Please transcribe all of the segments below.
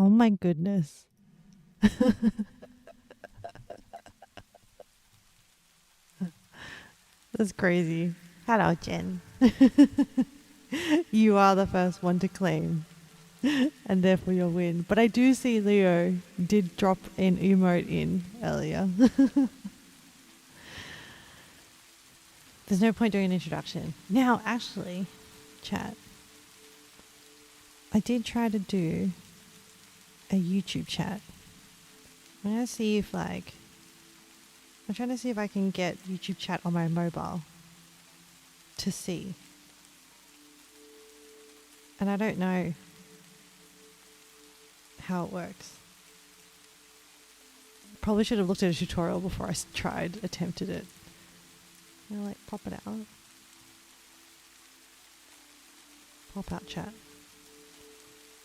Oh my goodness. That's crazy. Hello, Jen. You are the first one to claim, and therefore you'll win. But I do see Leo did drop an emote in earlier. There's no point doing an introduction. Now, actually, chat, I did try to do a YouTube chat. I'm going to see if, like, I'm trying to see if I can get YouTube chat on my mobile to see. And I don't know how it works. Probably should have looked at a tutorial before I attempted it. I'll like pop it out. Pop out chat.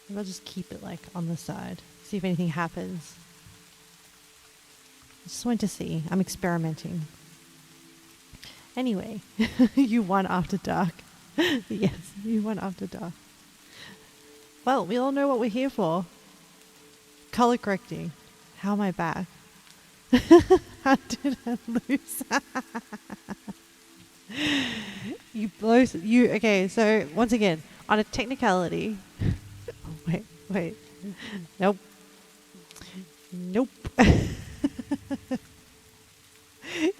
Maybe I'll just keep it like on the side. See if anything happens. I just wanted to see. I'm experimenting. Anyway, you won after dark. Yes, you won after dark. Well, we all know what we're here for. Color correcting. How am I back? How did I lose? Okay, so once again, on a technicality. Wait. Nope.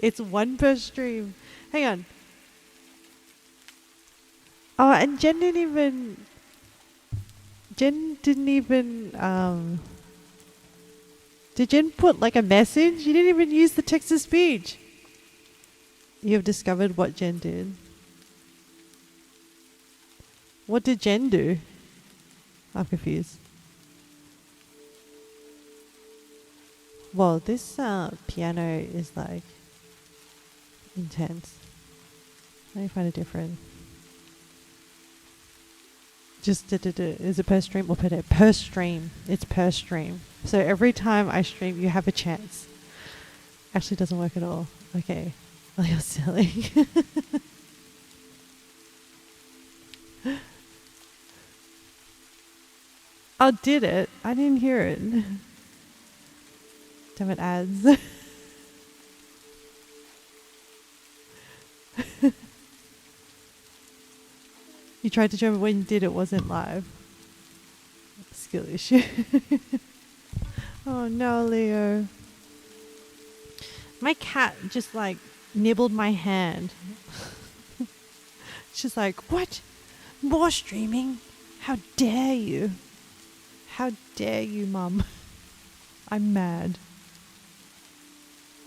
It's one per stream. Hang on. Oh, and Jen didn't even, did Jen put like a message? You didn't even use the text to speech. You have discovered what Jen did. What did Jen do? I'm confused. Well, this piano is like intense. Let me find a different. Just is it per stream or per stream? It's per stream. So every time I stream, you have a chance. Actually, doesn't work at all. Okay, well, you're silly. Oh, did it? I didn't hear it. Damn it, ads. You tried to show me when you did it wasn't live. Skill issue. Oh no, Leo. My cat just like nibbled my hand. She's like, what? More streaming? How dare you? How dare you, Mum? I'm mad.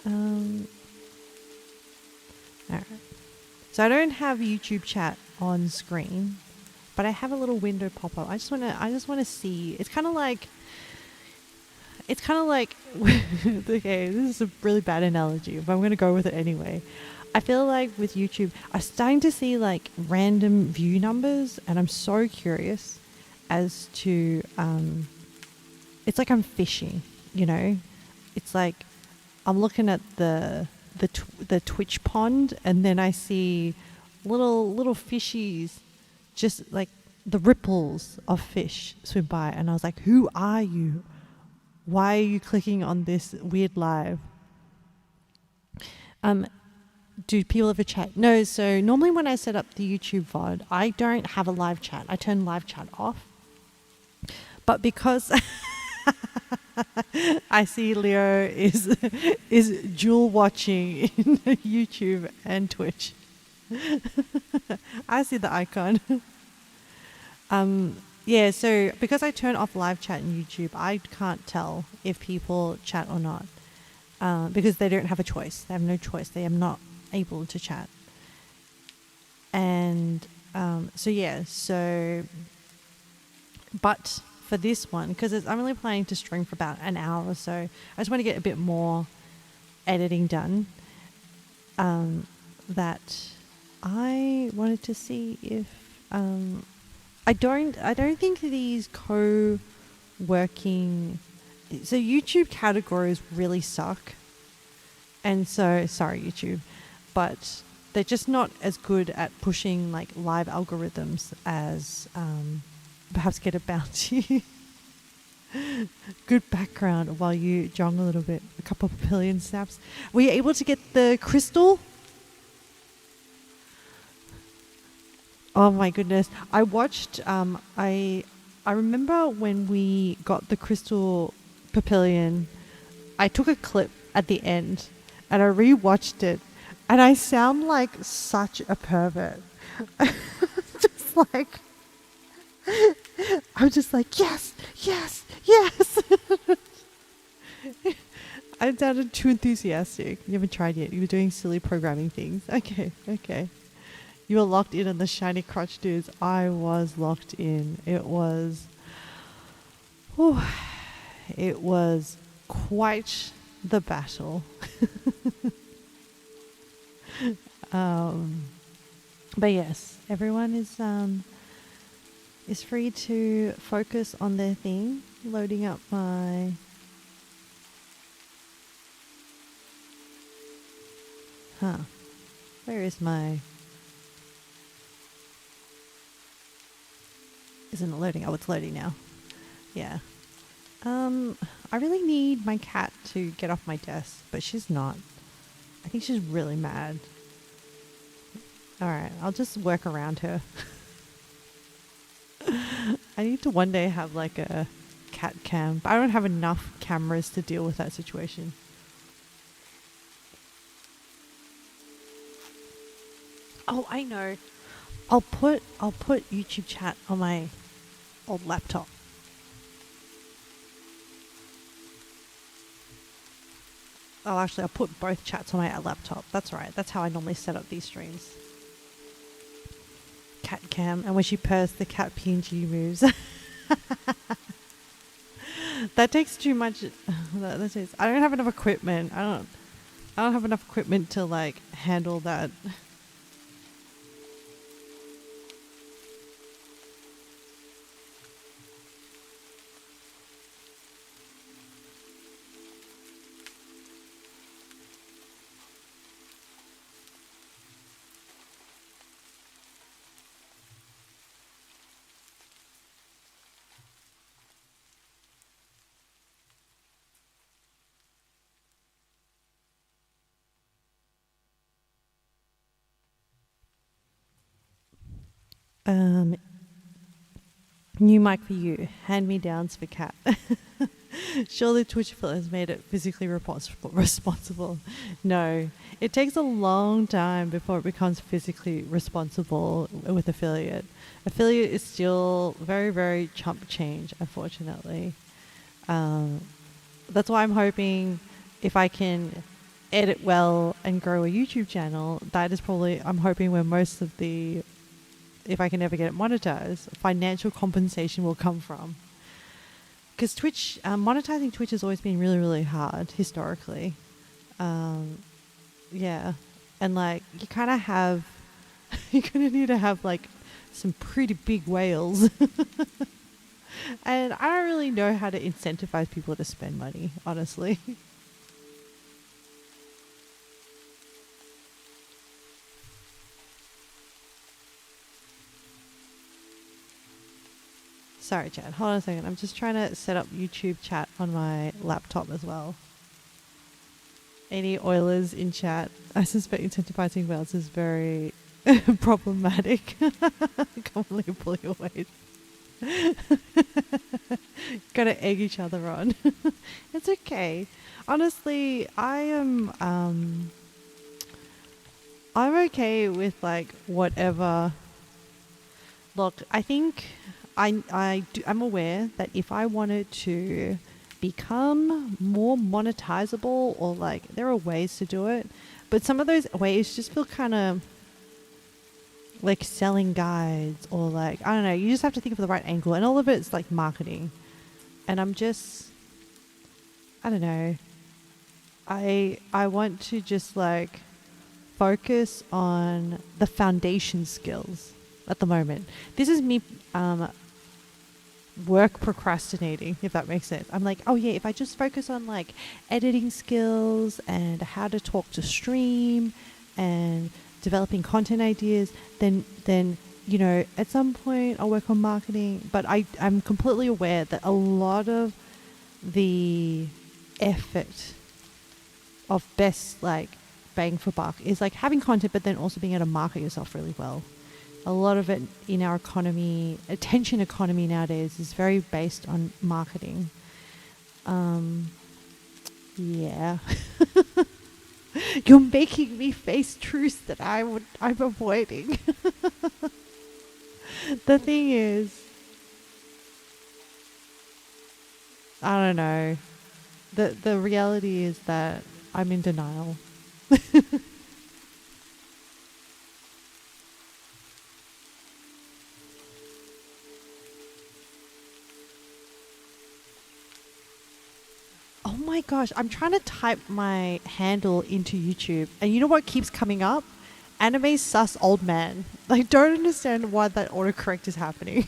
Alright. So I don't have YouTube chat on screen, but I have a little window pop up. I just wanna see. It's kinda like okay, this is a really bad analogy, but I'm gonna go with it anyway. I feel like with YouTube, I'm starting to see like random view numbers, and I'm so curious as to it's like I'm fishing, you know? It's like I'm looking at the Twitch pond, and then I see little fishies, just like the ripples of fish swim by, and I was like, who are you? Why are you clicking on this weird live? Do people ever chat? No, so normally when I set up the YouTube VOD, I don't have a live chat. I turn live chat off. But because I see Leo is dual watching in YouTube and Twitch. I see the icon. Yeah, so because I turn off live chat in YouTube, I can't tell if people chat or not. Because they don't have a choice. They have no choice. They are not able to chat. And but for this one, because I'm only planning to stream for about an hour or so, I just want to get a bit more editing done. That I wanted to see if I don't think these co-working. So YouTube categories really suck, and so sorry YouTube, but they're just not as good at pushing like live algorithms as perhaps Get a Bounty. Good background while you jog a little bit. A couple of papillion snaps. Were you able to get the crystal? Oh my goodness. I watched I remember when we got the crystal papillion, I took a clip at the end and I rewatched it and I sound like such a pervert. just like I'm just like, yes, yes, yes. I sounded too enthusiastic. You haven't tried yet. You were doing silly programming things. Okay, okay. You were locked in on the shiny crotch dudes. I was locked in. It was quite the battle. But yes, everyone is free to focus on their thing. Loading up my where is my isn't it loading? Oh, it's loading now. Yeah. I really need my cat to get off my desk, but she's not. I think she's really mad. Alright, I'll just work around her. I need to one day have like a cat cam, but I don't have enough cameras to deal with that situation. Oh, I know. I'll put YouTube chat on my old laptop. Oh, actually, I'll put both chats on my laptop. That's right. That's how I normally set up these streams. Cat cam, and when she purrs, the cat PNG moves. That takes too much. I don't have enough equipment. I don't have enough equipment to like handle that. New mic for you. Hand-me-downs for cat. Surely Twitch has made it physically responsible. No, it takes a long time before it becomes physically responsible with affiliate. Affiliate is still very, very chump change, unfortunately. That's why I'm hoping if I can edit well and grow a YouTube channel, that is probably, I'm hoping where most of the, if I can ever get it monetized, financial compensation will come from. Because Twitch, monetizing Twitch has always been really, really hard historically. Yeah. And like, you kind of have, you're going to need to have like some pretty big whales. And I don't really know how to incentivize people to spend money, honestly. Sorry, Chad. Hold on a second. I'm just trying to set up YouTube chat on my laptop as well. Any Oilers in chat? I suspect incentivizing whales is very problematic. Can't believe pull your weight. Gotta egg each other on. It's okay. Honestly, I'm okay with like whatever. Look, I think I'm aware that if I wanted to become more monetizable, or like there are ways to do it, but some of those ways just feel kind of like selling guides, or like, I don't know, you just have to think of the right angle, and all of it's like marketing. And I'm just, I don't know, I want to just like focus on the foundation skills at the moment. This is me work procrastinating, if that makes sense. I'm like, oh yeah, if I just focus on like editing skills and how to talk to stream and developing content ideas, then at some point I'll work on marketing, but I'm completely aware that a lot of the effort of best like bang for buck is like having content, but then also being able to market yourself really well. A lot of it in our attention economy nowadays is very based on marketing. Yeah. You're making me face truths that I'm avoiding. The thing is, I don't know. The reality is that I'm in denial. Oh my gosh, I'm trying to type my handle into YouTube, and you know what keeps coming up? Anime sus old man. I don't understand why that autocorrect is happening.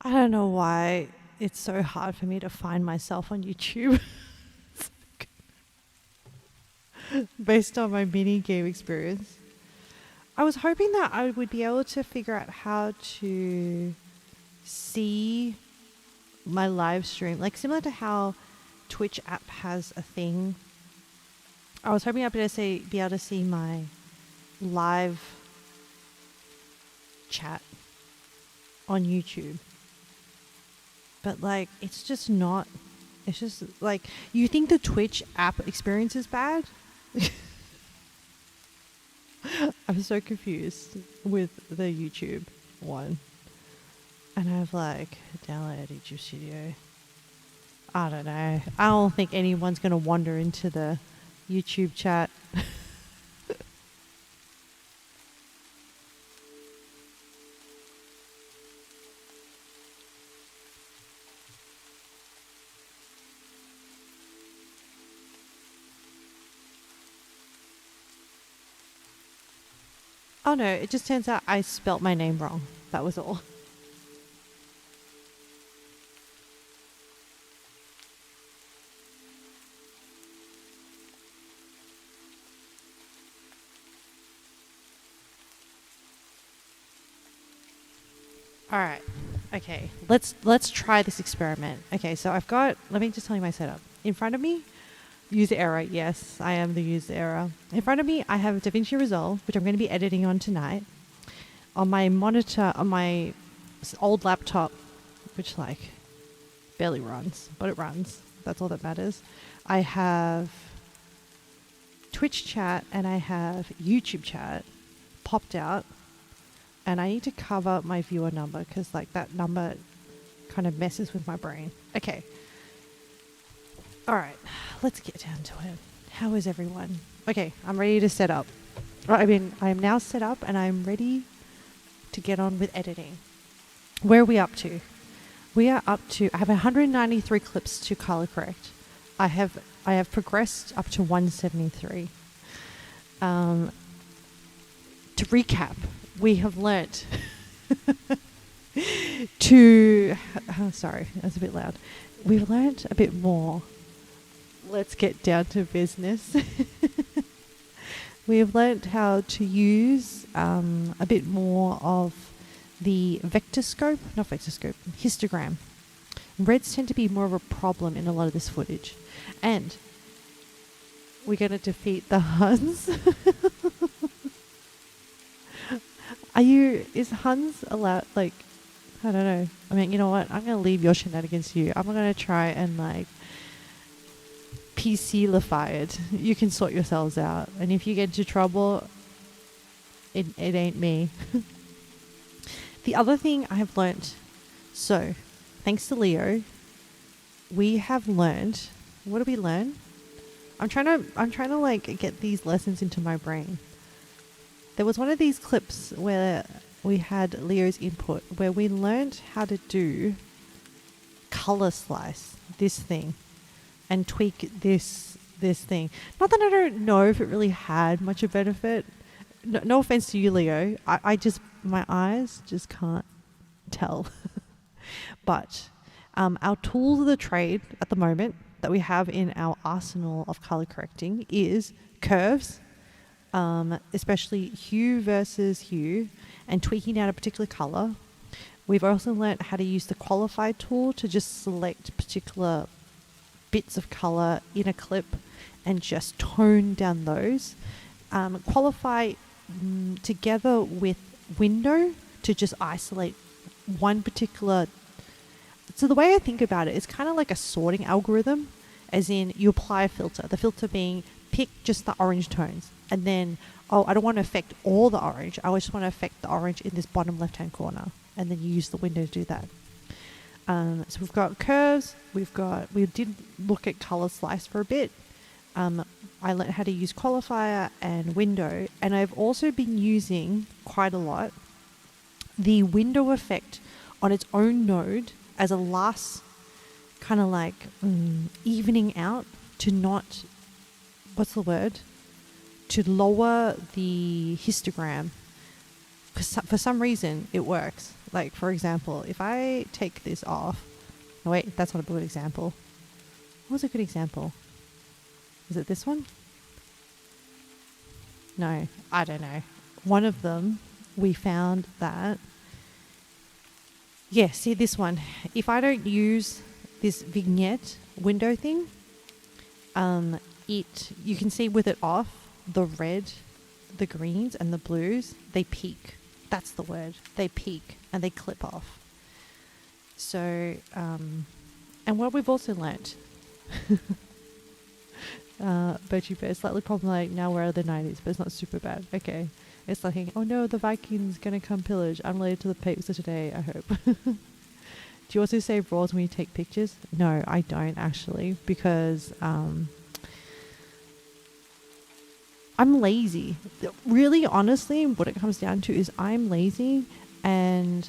I don't know why it's so hard for me to find myself on YouTube based on my mini game experience. I was hoping that I would be able to figure out how to see my live stream, like similar to how Twitch app has a thing. I was hoping I'd be able to see my live chat on YouTube. But like, it's just not. It's just like, you think the Twitch app experience is bad? I'm so confused with the YouTube one. And I've like downloaded YouTube Studio. I don't know. I don't think anyone's going to wander into the YouTube chat. Oh no, it just turns out I spelt my name wrong. That was all. All right. Okay. Let's try this experiment. Okay, so let me just tell you my setup. In front of me, user error. Yes, I am the user error. In front of me, I have DaVinci Resolve, which I'm going to be editing on tonight. On my monitor, on my old laptop, which like barely runs, but it runs. That's all that matters. I have Twitch chat and I have YouTube chat popped out. And I need to cover my viewer number because like that number kind of messes with my brain. Okay. All right. Let's get down to it. How is everyone? Okay. I'm ready to set up. I am now set up and I'm ready to get on with editing. Where are we up to? We are up to, I have 193 clips to color correct. I have progressed up to 173. To recap, we have learnt sorry, that's a bit loud. We've learnt a bit more. Let's get down to business. We have learnt how to use a bit more of the histogram. Reds tend to be more of a problem in a lot of this footage. And we're going to defeat the Huns. Is Huns allowed, like, I don't know. I mean, you know what? I'm going to leave your shenanigans to you. I'm going to try and, like, PC-lify it. You can sort yourselves out. And if you get into trouble, it ain't me. The other thing I have learnt, so, thanks to Leo, we have learnt, what did we learn? I'm trying to, like, get these lessons into my brain. There was one of these clips where we had Leo's input where we learnt how to do color slice this thing and tweak this thing. Not that I don't know if it really had much of benefit. No offense to you, Leo. I just, my eyes just can't tell. But our tools of the trade at the moment that we have in our arsenal of color correcting is curves, especially hue versus hue, and tweaking out a particular color. We've also learnt how to use the qualify tool to just select particular bits of color in a clip and just tone down those. Qualify together with window to just isolate one particular. So the way I think about it, it's kind of like a sorting algorithm, as in you apply a filter, the filter being pick just the orange tones, and then, oh, I don't want to affect all the orange, I just want to affect the orange in this bottom left-hand corner, and then you use the window to do that. So we've got curves, we did look at color slice for a bit. I learned how to use qualifier and window, and I've also been using quite a lot the window effect on its own node as a last kind of like evening out to not, what's the word? To lower the histogram. For some reason, it works. Like, for example, if I take this off. Oh, wait, that's not a good example. What was a good example? Is it this one? No, I don't know. One of them, we found that. Yeah, see this one. If I don't use this vignette window thing, you can see with it off, the red, the greens and the blues, they peak. That's the word. They peak and they clip off. So, and what we've also learnt, Birchie Bear, slightly problematic now we're out of the 90s, but it's not super bad. Okay. It's like, oh no, the Vikings gonna come pillage. Unrelated to the papers of today, I hope. Do you also save raws when you take pictures? No, I don't actually, because I'm lazy. Really, honestly, what it comes down to is I'm lazy, and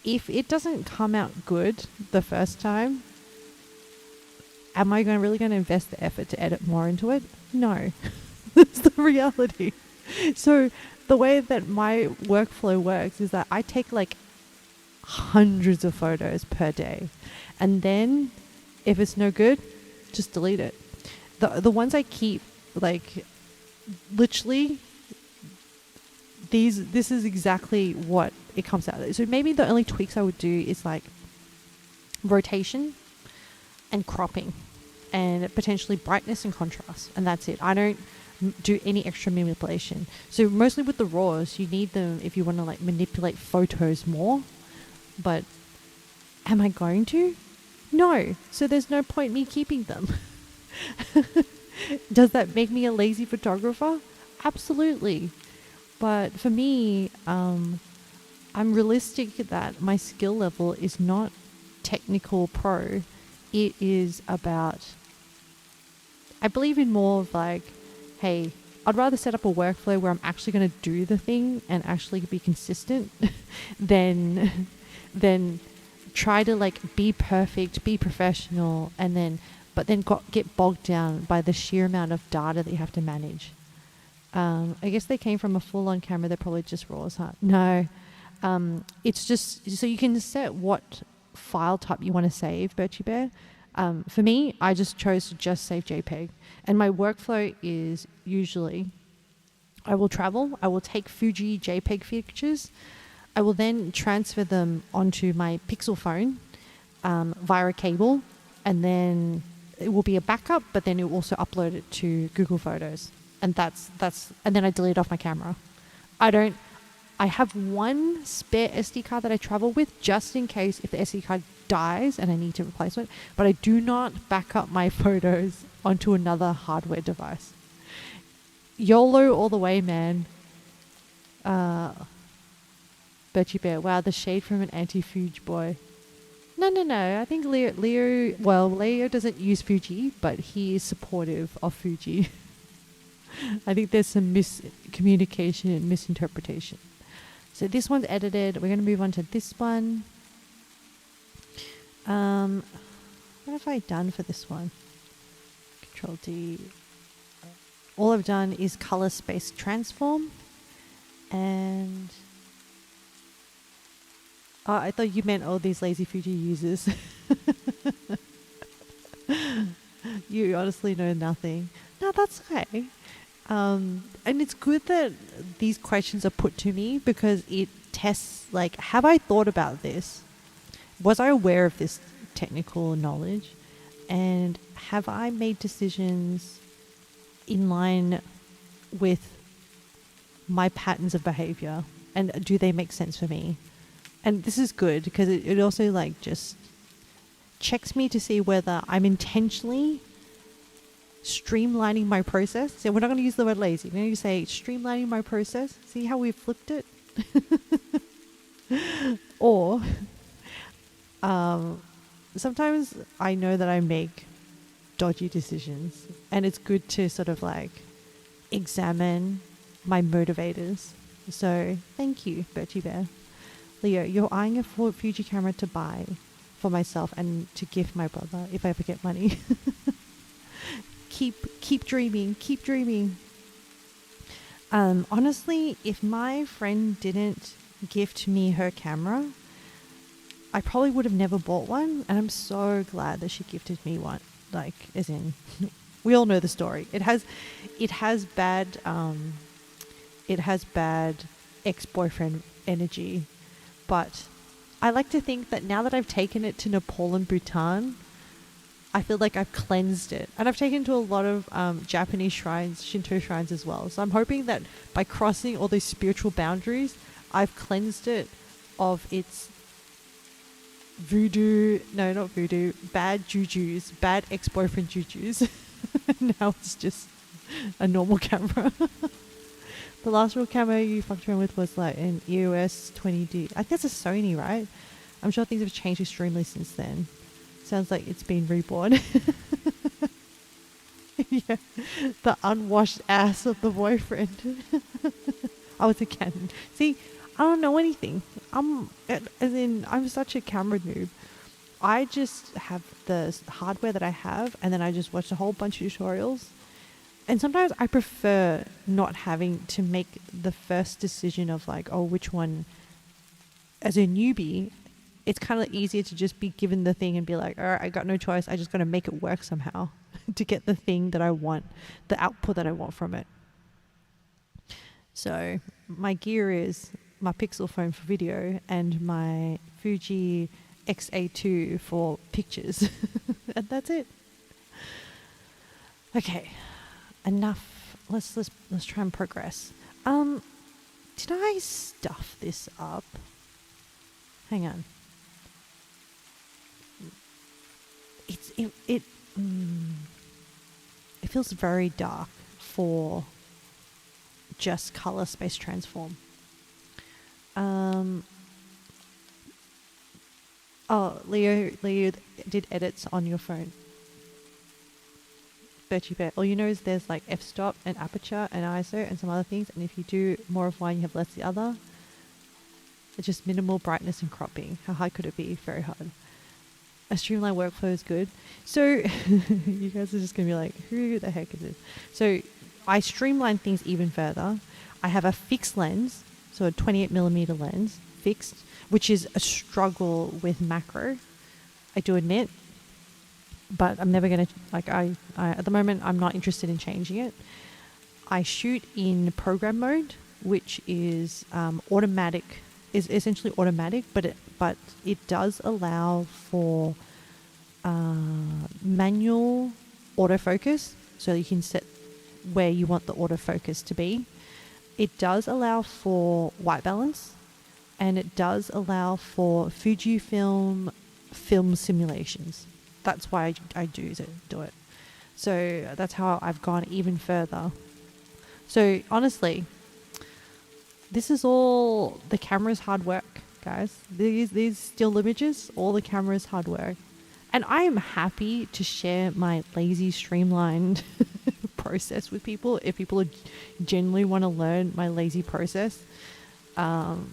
if it doesn't come out good the first time, am I really going to invest the effort to edit more into it? No. That's the reality. So the way that my workflow works is that I take like hundreds of photos per day, and then if it's no good, just delete it. The ones I keep, like, literally, this is exactly what it comes out. So maybe the only tweaks I would do is like rotation and cropping and potentially brightness and contrast, and that's it. I don't do any extra manipulation. So mostly with the raws, you need them if you want to like manipulate photos more, but am I going to? No. So there's no point me keeping them. Does that make me a lazy photographer? Absolutely. But for me, I'm realistic that my skill level is not technical pro. It is about, I believe in more of like, hey, I'd rather set up a workflow where I'm actually going to do the thing and actually be consistent than try to like be perfect, be professional, and then get bogged down by the sheer amount of data that you have to manage. I guess they came from a full-on camera. They're probably just raws, huh? No. It's just so you can set what file type you want to save, Birchie Bear. For me, I just chose to just save JPEG. And my workflow is usually I will travel, I will take Fuji JPEG pictures, I will then transfer them onto my Pixel phone via a cable, and then it will be a backup, but then it will also upload it to Google Photos. And that's and then I delete off my camera. I have one spare SD card that I travel with just in case if the SD card dies and I need to replace it, but I do not back up my photos onto another hardware device. YOLO all the way, man. Birchie Bear, wow, the shade from an anti-Fuji boy. No. I think Leo doesn't use Fuji, but he is supportive of Fuji. I think there's some miscommunication and misinterpretation. So this one's edited. We're going to move on to this one. What have I done for this one? Control D. All I've done is color space transform. And I thought you meant all these lazy Fuji users. You honestly know nothing. No, that's okay. And it's good that these questions are put to me because it tests, like, have I thought about this? Was I aware of this technical knowledge? And have I made decisions in line with my patterns of behavior? And do they make sense for me? And this is good because it also, like, just checks me to see whether I'm intentionally streamlining my process. So we're not going to use the word lazy. We're going to say streamlining my process. See how we flipped it? Or sometimes I know that I make dodgy decisions, and it's good to sort of like examine my motivators. So thank you, Birchie Bear. Leo, you're eyeing a Fuji camera to buy for myself and to gift my brother if I ever get money. Keep dreaming, keep dreaming. Honestly, if my friend didn't gift me her camera, I probably would have never bought one, and I'm so glad that she gifted me one. Like, as in, we all know the story. It has bad ex-boyfriend energy, but I like to think that now that I've taken it to Nepal and Bhutan, I feel like I've cleansed it. And I've taken it to a lot of Japanese shrines, Shinto shrines as well. So I'm hoping that by crossing all these spiritual boundaries, I've cleansed it of its bad jujus, bad ex-boyfriend jujus. Now it's just a normal camera. The last real camera you fucked around with was like an EOS 20D. I think that's a Sony, right? I'm sure things have changed extremely since then. Sounds like it's been reborn. Yeah, the unwashed ass of the boyfriend. I was a Canon. See, I don't know anything. I'm such a camera noob. I just have the hardware that I have, and then I just watch a whole bunch of tutorials. And sometimes I prefer not having to make the first decision of like, oh, which one. As a newbie, it's kind of easier to just be given the thing and be like, all right, I got no choice. I just got to make it work somehow to get the thing that I want, the output that I want from it. So my gear is my Pixel phone for video and my Fuji X-A2 for pictures. And that's it. Okay, enough. Let's try and progress. Did I stuff this up? Hang on. It feels very dark for just color space transform. Oh, Leo did edits on your phone. Birchie Bear. All you know is there's like f-stop and aperture and ISO and some other things, and if you do more of one, you have less the other. It's just minimal brightness and cropping. How hard could it be? Very hard. A streamlined workflow is good. So you guys are just going to be like, who the heck is this? So I streamline things even further. I have a fixed lens, so a 28mm lens, fixed, which is a struggle with macro, I do admit. But I'm never going to, like, I at the moment, I'm not interested in changing it. I shoot in program mode, which is automatic, is essentially automatic, but it does allow for manual autofocus, so you can set where you want the autofocus to be. It does allow for white balance, and it does allow for Fujifilm film simulations. That's why I do it. So that's how I've gone even further. So honestly, this is all the camera's hard work, guys. These still images, all the camera's hard work. And I am happy to share my lazy, streamlined process with people. If people genuinely want to learn my lazy process, I'm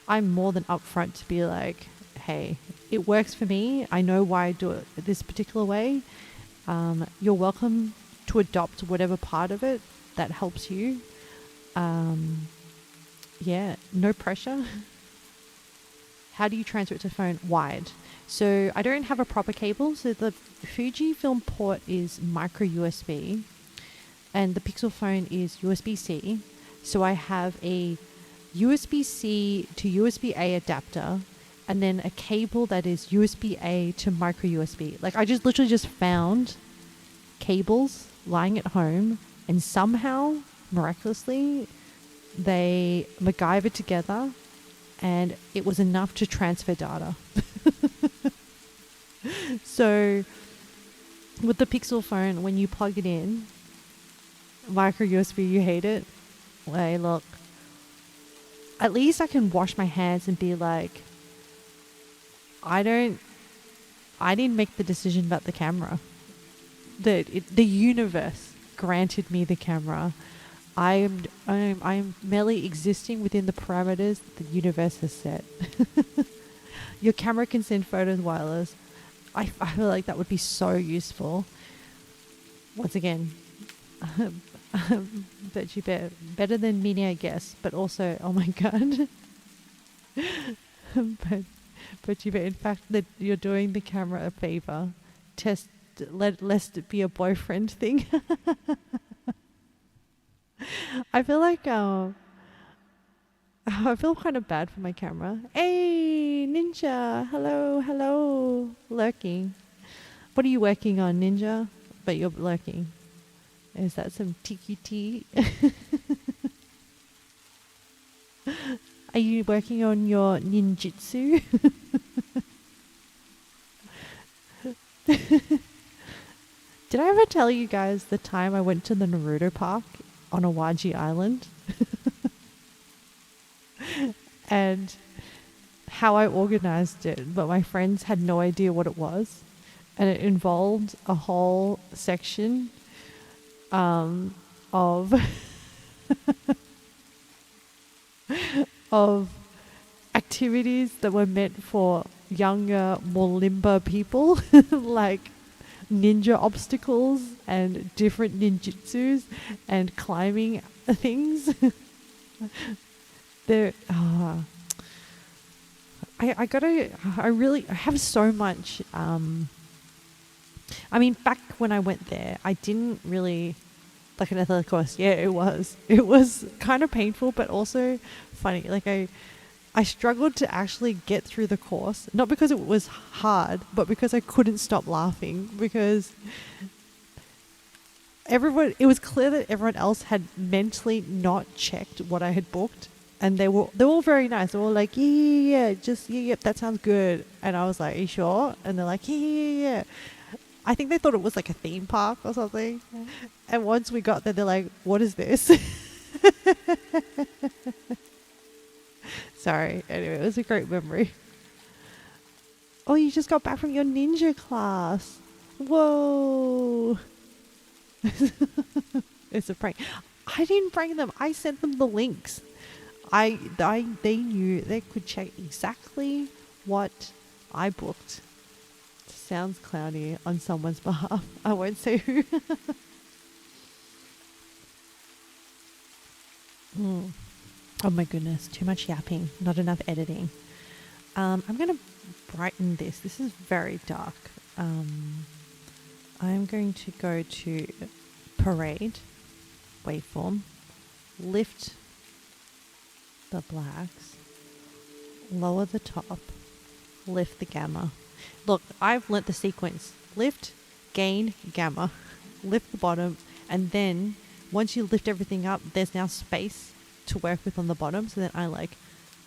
more than upfront to be like, hey, it works for me. I know why I do it this particular way. You're welcome to adopt whatever part of it that helps you. Yeah, no pressure. How do you transfer it to phone? Wired. So I don't have a proper cable. So the Fujifilm port is micro USB and the Pixel phone is USB-C. So I have a USB-C to USB-A adapter and then a cable that is USB-A to micro USB. Like I just literally just found cables lying at home and somehow, miraculously, they MacGyvered together and it was enough to transfer data. So with the Pixel phone, when you plug it in, micro USB, you hate it. Hey, look, at least I can wash my hands and be like, I didn't make the decision about the camera. The universe granted me the camera. I'm merely existing within the parameters the universe has set. Your camera can send photos wireless. I feel like that would be so useful. Once again, bet you better than Mini, I guess. But also, oh my god. but you bet. In fact, that you're doing the camera a favor. Lest it be a boyfriend thing. I feel like I feel kind of bad for my camera. Hey, Ninja, hello, lurking. What are you working on, Ninja? But you're lurking. Is that some tiki tea? Are you working on your ninjutsu? Did I ever tell you guys the time I went to the Naruto park on Awaji Island? And how I organized it, but my friends had no idea what it was. And it involved a whole section of of activities that were meant for younger, more limber people, like ninja obstacles and different ninjutsus and climbing things. There, I have so much. I mean, back when I went there, I didn't really like another course. Yeah, it was kind of painful, but also funny. Like I struggled to actually get through the course, not because it was hard, but because I couldn't stop laughing because it was clear that everyone else had mentally not checked what I had booked. And they were all very nice. They were all like, yeah, that sounds good. And I was like, are you sure? And they're like, yeah. I think they thought it was like a theme park or something. And once we got there, they're like, what is this? Sorry. Anyway, it was a great memory. Oh, you just got back from your ninja class. Whoa. It's a prank. I didn't prank them. I sent them the links. They knew they could check exactly what I booked. Sounds clowny on someone's behalf. I won't say who. Oh my goodness, too much yapping, not enough editing. I'm going to brighten this. This is very dark. I'm going to go to parade, waveform, lift the blacks, lower the top, lift the gamma. Look, I've learnt the sequence. Lift, gain, gamma. Lift the bottom, and then once you lift everything up, there's now space to work with on the bottom, so then I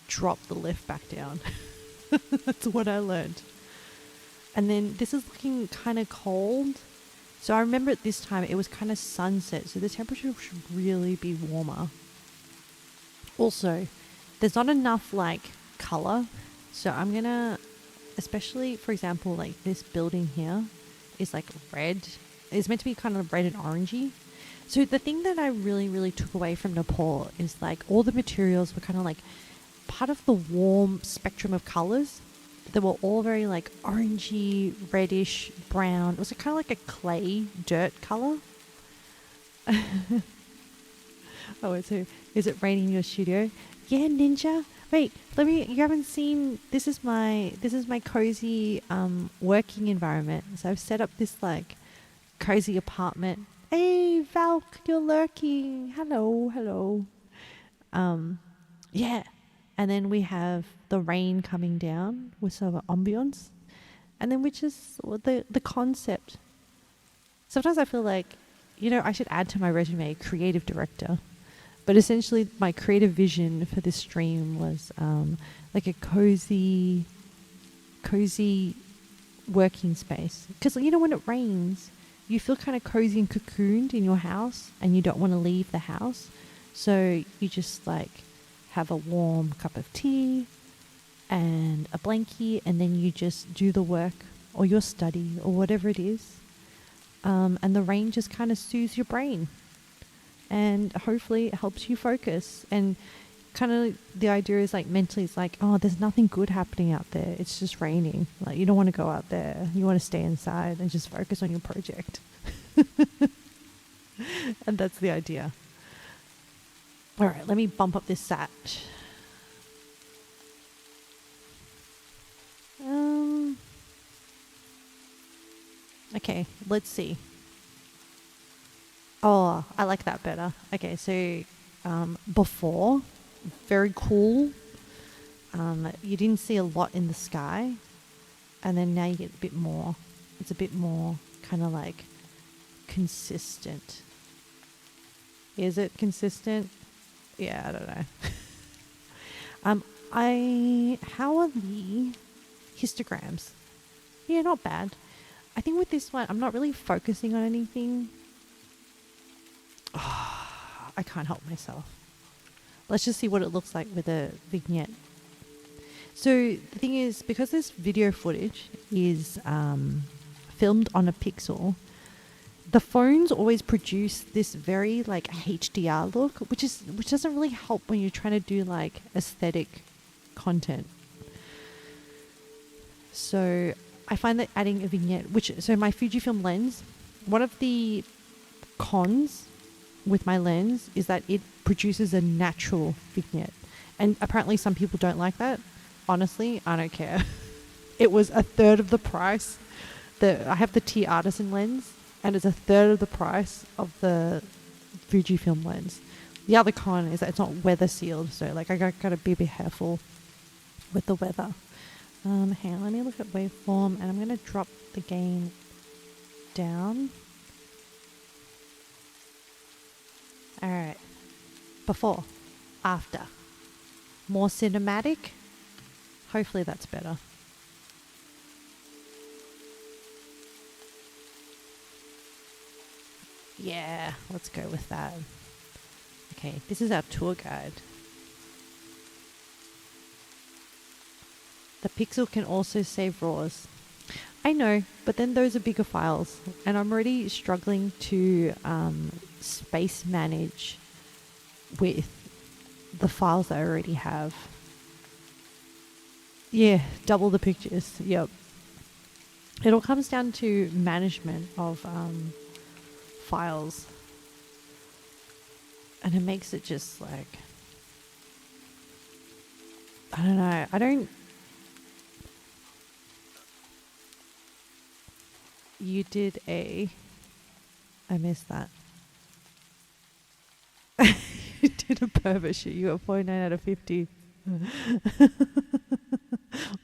drop the lift back down. That's what I learned. And then this is looking kind of cold. So I remember at this time it was kind of sunset, so the temperature should really be warmer. Also, there's not enough color, so I'm gonna, especially for example, this building here is red is meant to be kind of red and orangey. So the thing that I really, really took away from Nepal is like all the materials were kind of like part of the warm spectrum of colors. They were all very like orangey, reddish, brown. It was kind of like a clay dirt color. Oh, is it raining in your studio? Yeah, Ninja. Wait, you haven't seen, this is my cozy working environment. So I've set up this like cozy apartment. Hey, Valk, you're lurking. Hello. Yeah. And then we have the rain coming down with some ambience. And then which is the concept. Sometimes I feel like, I should add to my resume creative director. But essentially my creative vision for this stream was like a cozy working space. Because, when it rains, you feel kind of cozy and cocooned in your house and you don't want to leave the house. So you just like have a warm cup of tea and a blankie, and then you just do the work or your study or whatever it is. And the rain just kind of soothes your brain and hopefully it helps you focus. And kind of the idea is like mentally it's like, oh, there's nothing good happening out there. It's just raining. Like you don't want to go out there. You want to stay inside and just focus on your project. And that's the idea. All right, let me bump up this sat. Okay, let's see. Oh, I like that better. Okay, so before, very cool. You didn't see a lot in the sky. And then now you get a bit more. It's a bit more kind of like consistent. Is it consistent? Yeah, I don't know. How are the histograms? Yeah, not bad. I think with this one, I'm not really focusing on anything. Oh, I can't help myself. Let's just see what it looks like with a vignette. So the thing is, because this video footage is filmed on a Pixel, the phones always produce this very like HDR look, which doesn't really help when you're trying to do like aesthetic content. So I find that adding a vignette, so my Fujifilm lens, one of the cons with my lens is that it produces a natural vignette. And apparently some people don't like that. Honestly, I don't care. It was a third of the price. I have the T Artisan lens, and it's a third of the price of the Fujifilm lens. The other con is that it's not weather sealed, so like I gotta be a bit careful with the weather. Hang on, let me look at waveform, and I'm gonna drop the gain down. All right, before, after, more cinematic. Hopefully that's better. Yeah, let's go with that. Okay, this is our tour guide. The Pixel can also save RAWs. I know, but then those are bigger files, and I'm already struggling to space manage with the files that I already have. Yeah, double the pictures. Yep. It all comes down to management of files, and it makes it just like, I don't know. You did I missed that. You did a pervert shoot. You got 49 out of 50.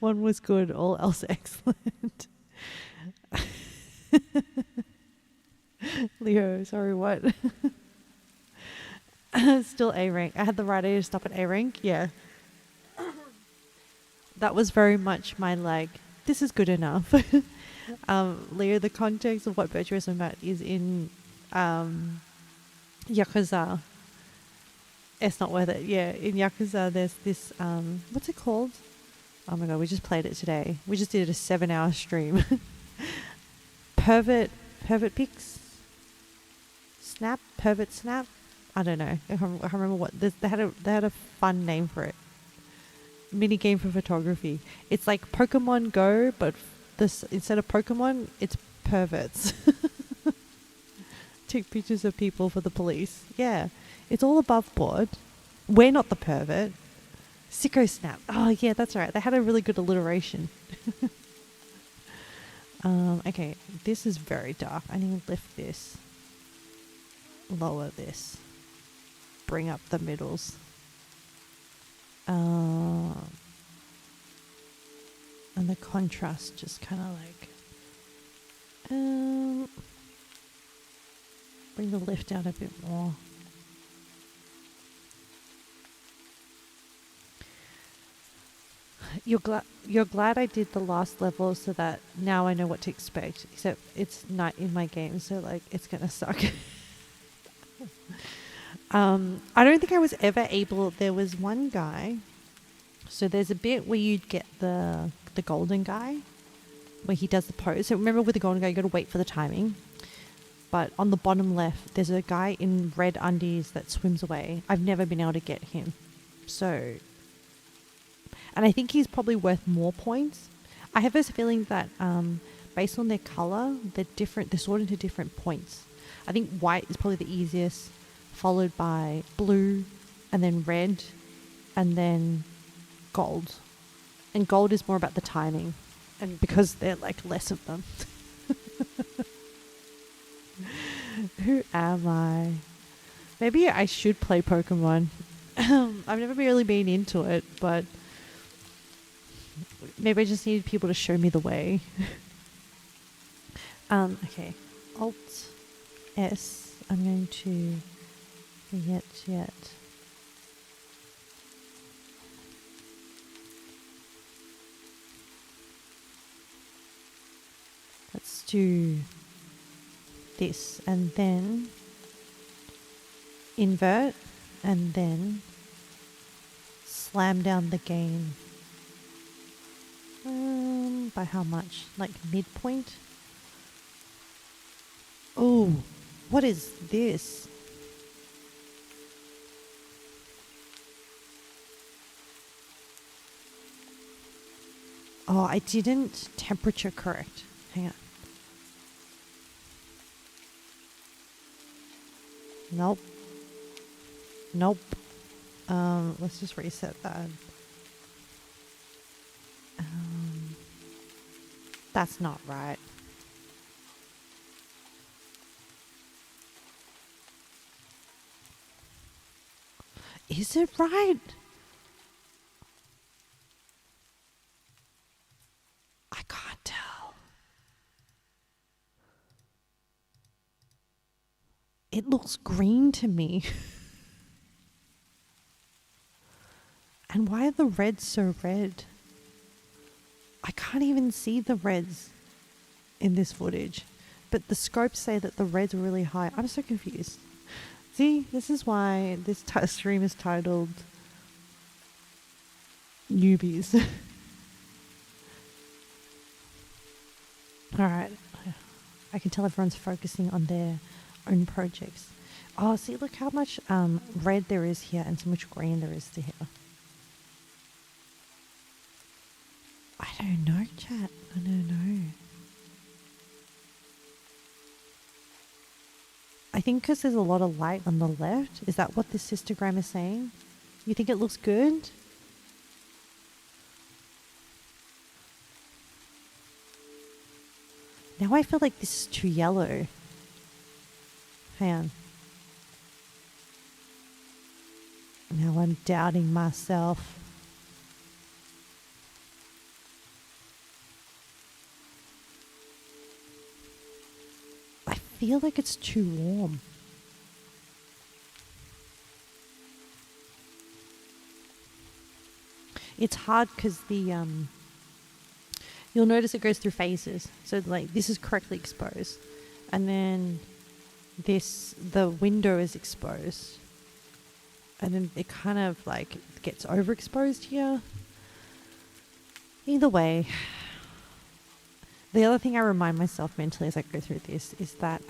One was good, all else excellent. Leo, sorry, what? Still A rank. I had the right idea to stop at A rank. Yeah. That was very much my like, this is good enough. Leo, the context of what virtuous I'm at is in Yakuza. It's not worth it. Yeah, in Yakuza there's this, what's it called? Oh my god, we just played it today. We just did a 7-hour stream. Pervert pervert pics, snap, pervert snap. I don't know. I can't remember what they had a fun name for it. Mini game for photography. It's like Pokemon Go, but this instead of Pokemon, it's perverts. Take pictures of people for the police. Yeah, it's all above board. We're not the pervert. Sicko snap. Oh yeah, that's right. They had a really good alliteration. Okay, this is very dark. I need to lift this, lower this, bring up the middles. And the contrast just kind of like bring the lift out a bit more. You're glad I did the last level so that now I know what to expect. Except it's not in my game, so like it's gonna suck. I don't think I was ever able. There was one guy. So there's a bit where you'd get the golden guy, where he does the pose. So remember with the golden guy, you got to wait for the timing. But on the bottom left, there's a guy in red undies that swims away. I've never been able to get him. So, and I think he's probably worth more points. I have this feeling that based on their color, they're different. They're sorted into different points. I think white is probably the easiest, followed by blue, and then red, and then gold. And gold is more about the timing, and because they're like less of them. Who am I? Maybe I should play Pokemon. I've never really been into it, but maybe I just need people to show me the way. Okay. Alt S. I'm going to yet. Let's do this and then invert and then slam down the gain. By how much? Like midpoint? Oh, what is this? Oh, I didn't temperature correct. Hang on. Nope. Let's just reset that. That's not right. Is it right? I can't tell. It looks green to me. And why are the reds so red? I can't even see the reds in this footage. But the scopes say that the reds are really high. I'm so confused. See, this is why this stream is titled Newbies. Alright. I can tell everyone's focusing on their own projects. Oh, see, look how much red there is here and so much green there is to here. I don't know, chat. I don't know. I think because there's a lot of light on the left. Is that what this histogram is saying? You think it looks good? Now I feel like this is too yellow. Hang on. Now I'm doubting myself. I feel like it's too warm. It's hard because the you'll notice it goes through phases. So like this is correctly exposed, and then the window is exposed, and then it kind of like gets overexposed here. Either way, the other thing I remind myself mentally as I go through this is that,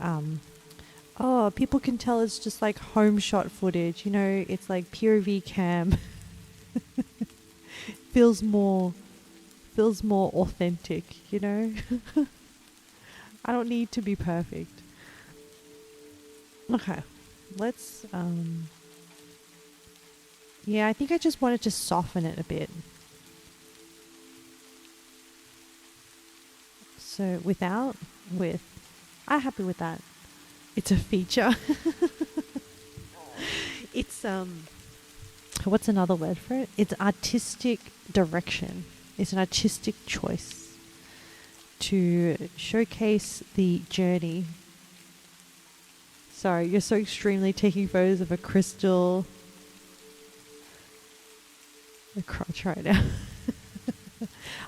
oh, people can tell it's just like home shot footage. You know, it's like POV cam. feels more authentic, you know? I don't need to be perfect. Okay, let's, yeah, I think I just wanted to soften it a bit. So without, with, I'm happy with that. It's a feature. It's, what's another word for it? It's artistic direction. It's an artistic choice to showcase the journey. Sorry, you're so extremely taking photos of a crystal. The crotch right now.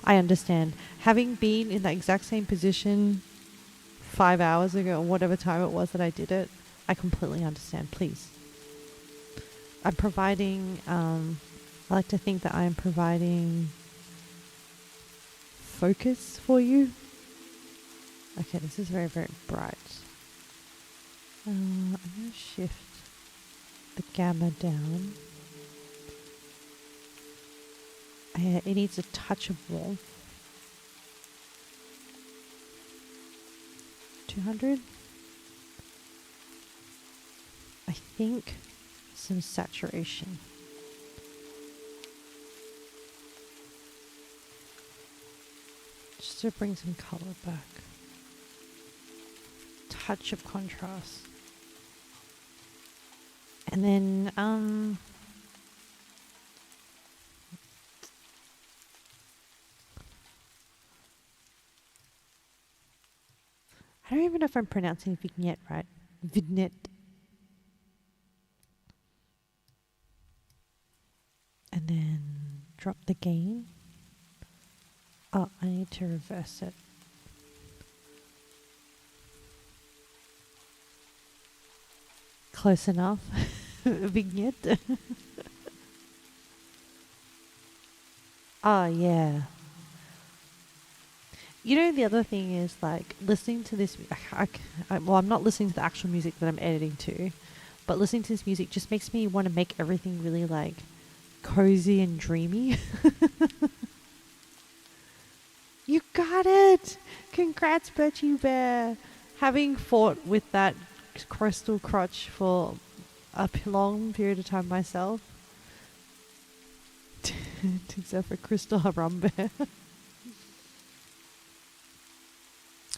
I understand. Having been in that exact same position 5 hours ago, or whatever time it was that I did it, I completely understand. Please. I'm providing, I like to think that I am providing focus for you. Okay, this is very, very bright. I'm going to shift the gamma down. It needs a touch of warmth. 200. I think some saturation. Just to bring some color back. Touch of contrast. And then, I don't even know if I'm pronouncing vignette right. Vignette. And then drop the gain. Oh, I need to reverse it. Close enough. Vignette. Oh, yeah. You know, the other thing is like listening to this. Well, I'm not listening to the actual music that I'm editing to, but listening to this music just makes me want to make everything really like cozy and dreamy. You got it! Congrats, Birchie Bear! Having fought with that crystal crotch for a long period of time myself, except for Crystal Harambe.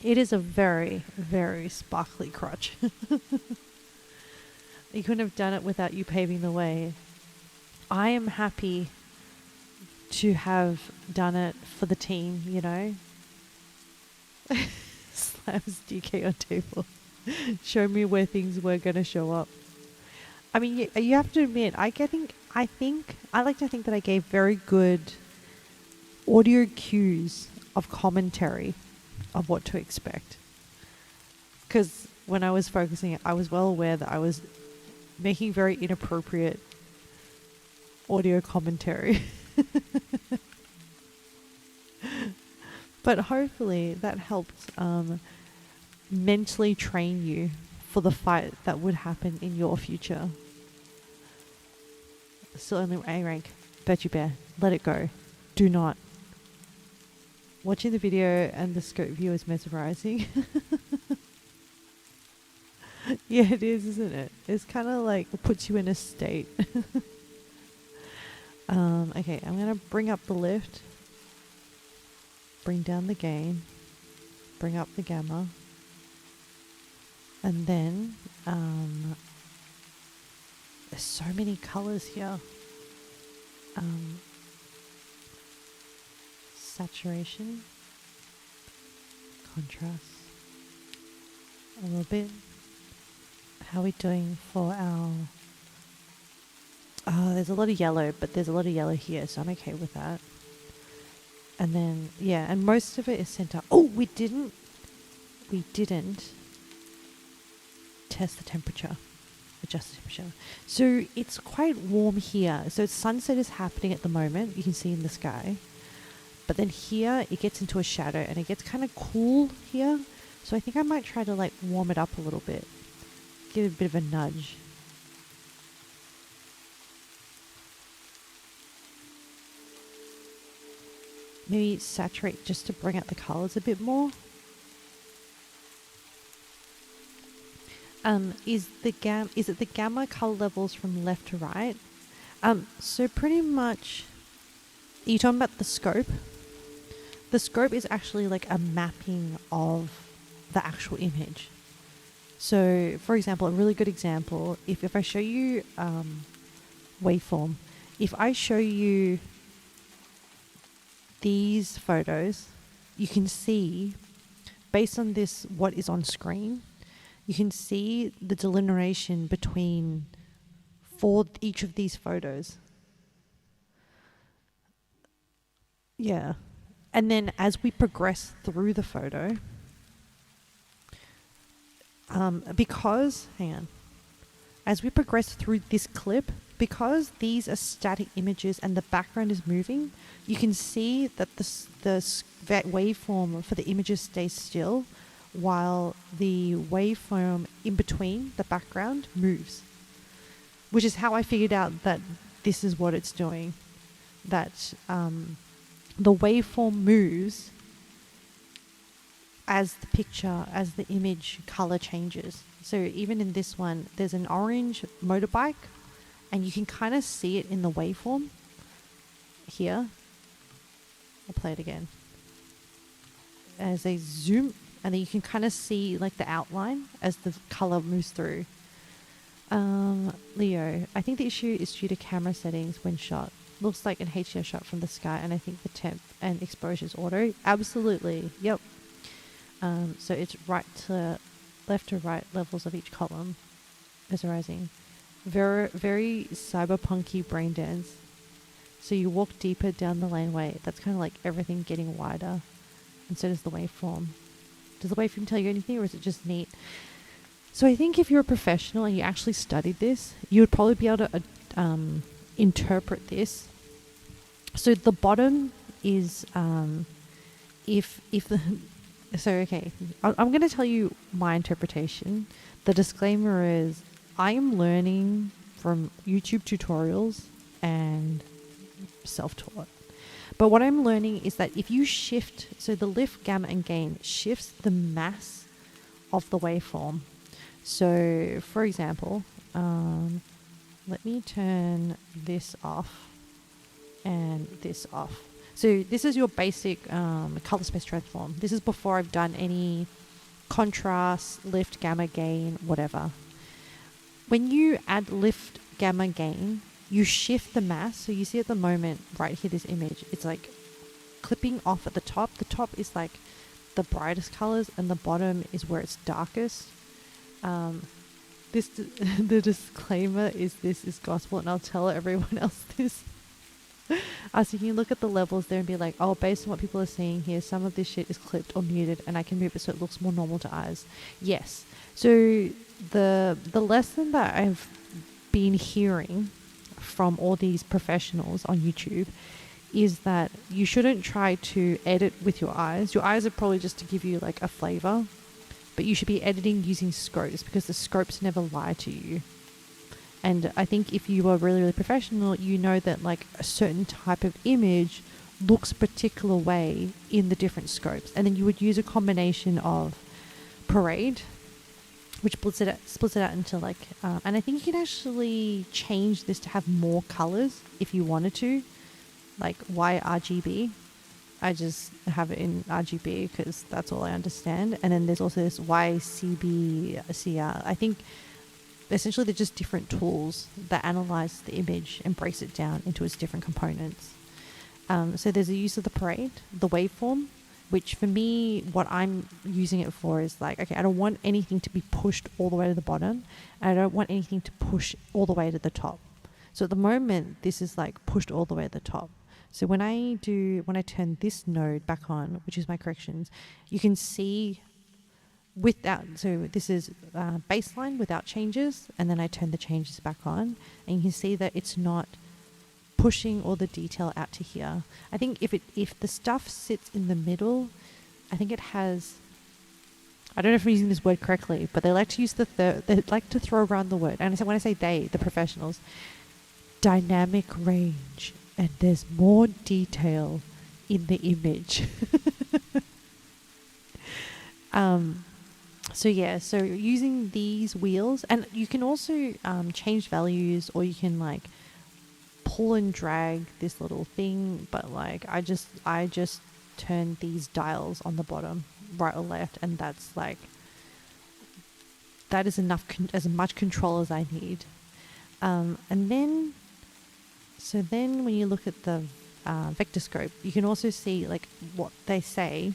It is a very, very sparkly crotch. You couldn't have done it without you paving the way. I am happy to have done it for the team, you know. Slams DK on table. Show me where things were going to show up. I mean, you have to admit, I like to think that I gave very good audio cues of commentary of what to expect. Because when I was focusing, I was well aware that I was making very inappropriate audio commentary. But hopefully that helped mentally train you for the fight that would happen in your future. Still only A rank. Birchie Bear. Let it go. Do not. Watching the video and the scope view is mesmerizing. Yeah, it is, isn't it? It's kind of like it puts you in a state. Okay, I'm going to bring up the lift. Bring down the gain. Bring up the gamma. And then, there's so many colors here. Saturation. Contrast. A little bit. How are we doing for our... Oh, there's a lot of yellow, but there's a lot of yellow here, so I'm okay with that. And then, yeah, and most of it is center. Oh, we didn't test the temperature, adjust the temperature. So it's quite warm here. So sunset is happening at the moment. You can see in the sky. But then here it gets into a shadow and it gets kind of cool here. So I think I might try to like warm it up a little bit. Give it a bit of a nudge. Maybe saturate just to bring out the colors a bit more. Is it the gamma color levels from left to right? So pretty much, are you talking about the scope? The scope is actually like a mapping of the actual image. So, for example, a really good example, if I show you waveform, if I show you these photos, you can see, based on this, what is on screen, you can see the delineation between for each of these photos. Yeah. And then as we progress through the photo, as we progress through this clip, because these are static images and the background is moving, you can see that that waveform for the images stays still while the waveform in between the background moves, which is how I figured out that this is what it's doing, that the waveform moves as the image color changes. So even in this one, there's an orange motorbike and you can kind of see it in the waveform here. I'll play it again. As they zoom, and then you can kind of see like the outline as the color moves through. Leo, I think the issue is due to camera settings when shot. Looks like an HDR shot from the sky, and I think the temp and exposure is auto. Absolutely, yep. So it's left to right levels of each column is rising. Very, very cyberpunky brain dance. So you walk deeper down the laneway. That's kind of like everything getting wider. And so does the waveform. Does the waveform tell you anything, or is it just neat? So I think if you're a professional and you actually studied this, you would probably be able to interpret this. So the bottom is okay. I'm going to tell you my interpretation. The disclaimer is I am learning from YouTube tutorials and self-taught. But what I'm learning is that if you shift, so the lift, gamma, and gain shifts the mass of the waveform. So, for example, let me turn this off and this off. So this is your basic color space transform. This is before I've done any contrast, lift, gamma, gain, whatever. When you add lift, gamma, gain, you shift the mass. So you see at the moment, right here, this image, it's like clipping off at the top. The top is like the brightest colors and the bottom is where it's darkest. The disclaimer is this is gospel, and I'll tell everyone else this. So you can look at the levels there and be like, oh, based on what people are seeing here, some of this shit is clipped or muted and I can move it so it looks more normal to eyes. Yes. So the lesson that I've been hearing from all these professionals on YouTube is that you shouldn't try to edit with your eyes. Your eyes are probably just to give you like a flavor, but you should be editing using scopes because the scopes never lie to you. And I think if you are really, really professional, you know that like a certain type of image looks a particular way in the different scopes. And then you would use a combination of parade, which splits it out into like, and I think you can actually change this to have more colors if you wanted to, like YRGB. I just have it in RGB because that's all I understand. And then there's also this YCBCR. I think essentially they're just different tools that analyze the image and breaks it down into its different components. So there's a use of the parade, the waveform, which for me, what I'm using it for is like, okay, I don't want anything to be pushed all the way to the bottom. And I don't want anything to push all the way to the top. So at the moment, this is like pushed all the way to the top. So when I turn this node back on, which is my corrections, you can see so this is baseline without changes, and then I turn the changes back on, and you can see that it's not pushing all the detail out to here. I think if the stuff sits in the middle, I think it has, I don't know if I'm using this word correctly, but they like to use they like to throw around the word. And when I say they, the professionals, dynamic range, and there's more detail in the image. So using these wheels, and you can also change values, or you can like pull and drag this little thing, but like I just turn these dials on the bottom, right or left, and that's like, that is enough, as much control as I need. And then when you look at the vector scope, you can also see like what they say,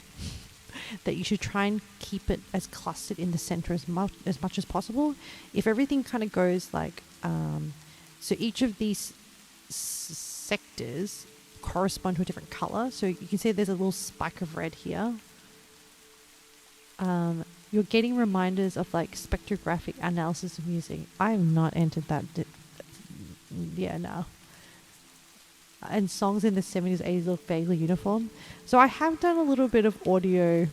that you should try and keep it as clustered in the center as much as possible. If everything kind of goes like, so each of these sectors correspond to a different color. So you can see there's a little spike of red here. You're getting reminders of like spectrographic analysis of music. I have not entered that. No. And songs in the 70s, 80s look vaguely uniform. So I have done a little bit of audio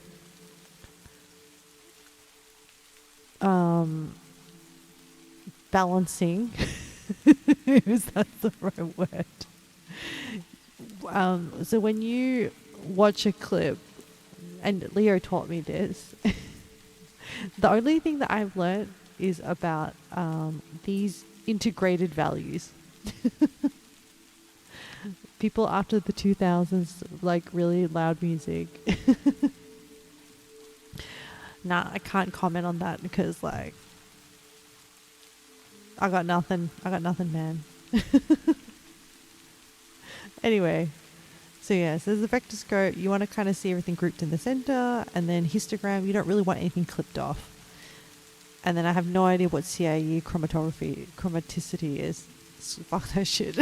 balancing. Is that the right word? So when you watch a clip, and Leo taught me this, the only thing that I've learned is about these integrated values. People after the 2000s like really loud music. Nah, I can't comment on that because like I got nothing, man. Anyway, so there's the vector scope. You want to kind of see everything grouped in the center, and then histogram, you don't really want anything clipped off. And then I have no idea what CIE chromaticity is. Fuck that shit.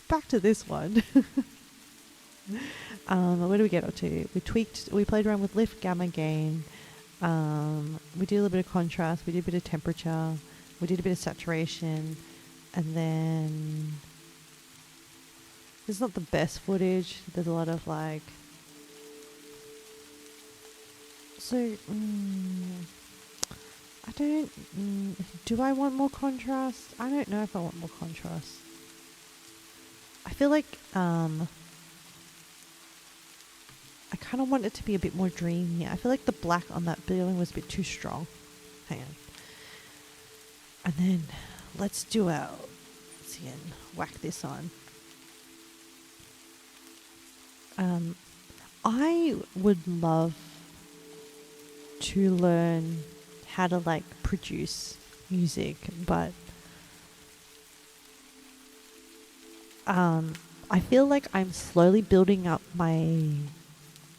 Back to this one. Where do we get up to? We played around with lift, gamma, gain. We did a little bit of contrast. We did a bit of temperature. We did a bit of saturation. And then this is not the best footage. There's a lot of like, so I don't, do I want more contrast? I don't know if I want more contrast. I feel like I kind of want it to be a bit more dreamy. I feel like the black on that building was a bit too strong. Hang on. And then let's do our, see, and whack this on. I would love to learn how to like produce music, but I feel like I'm slowly building up my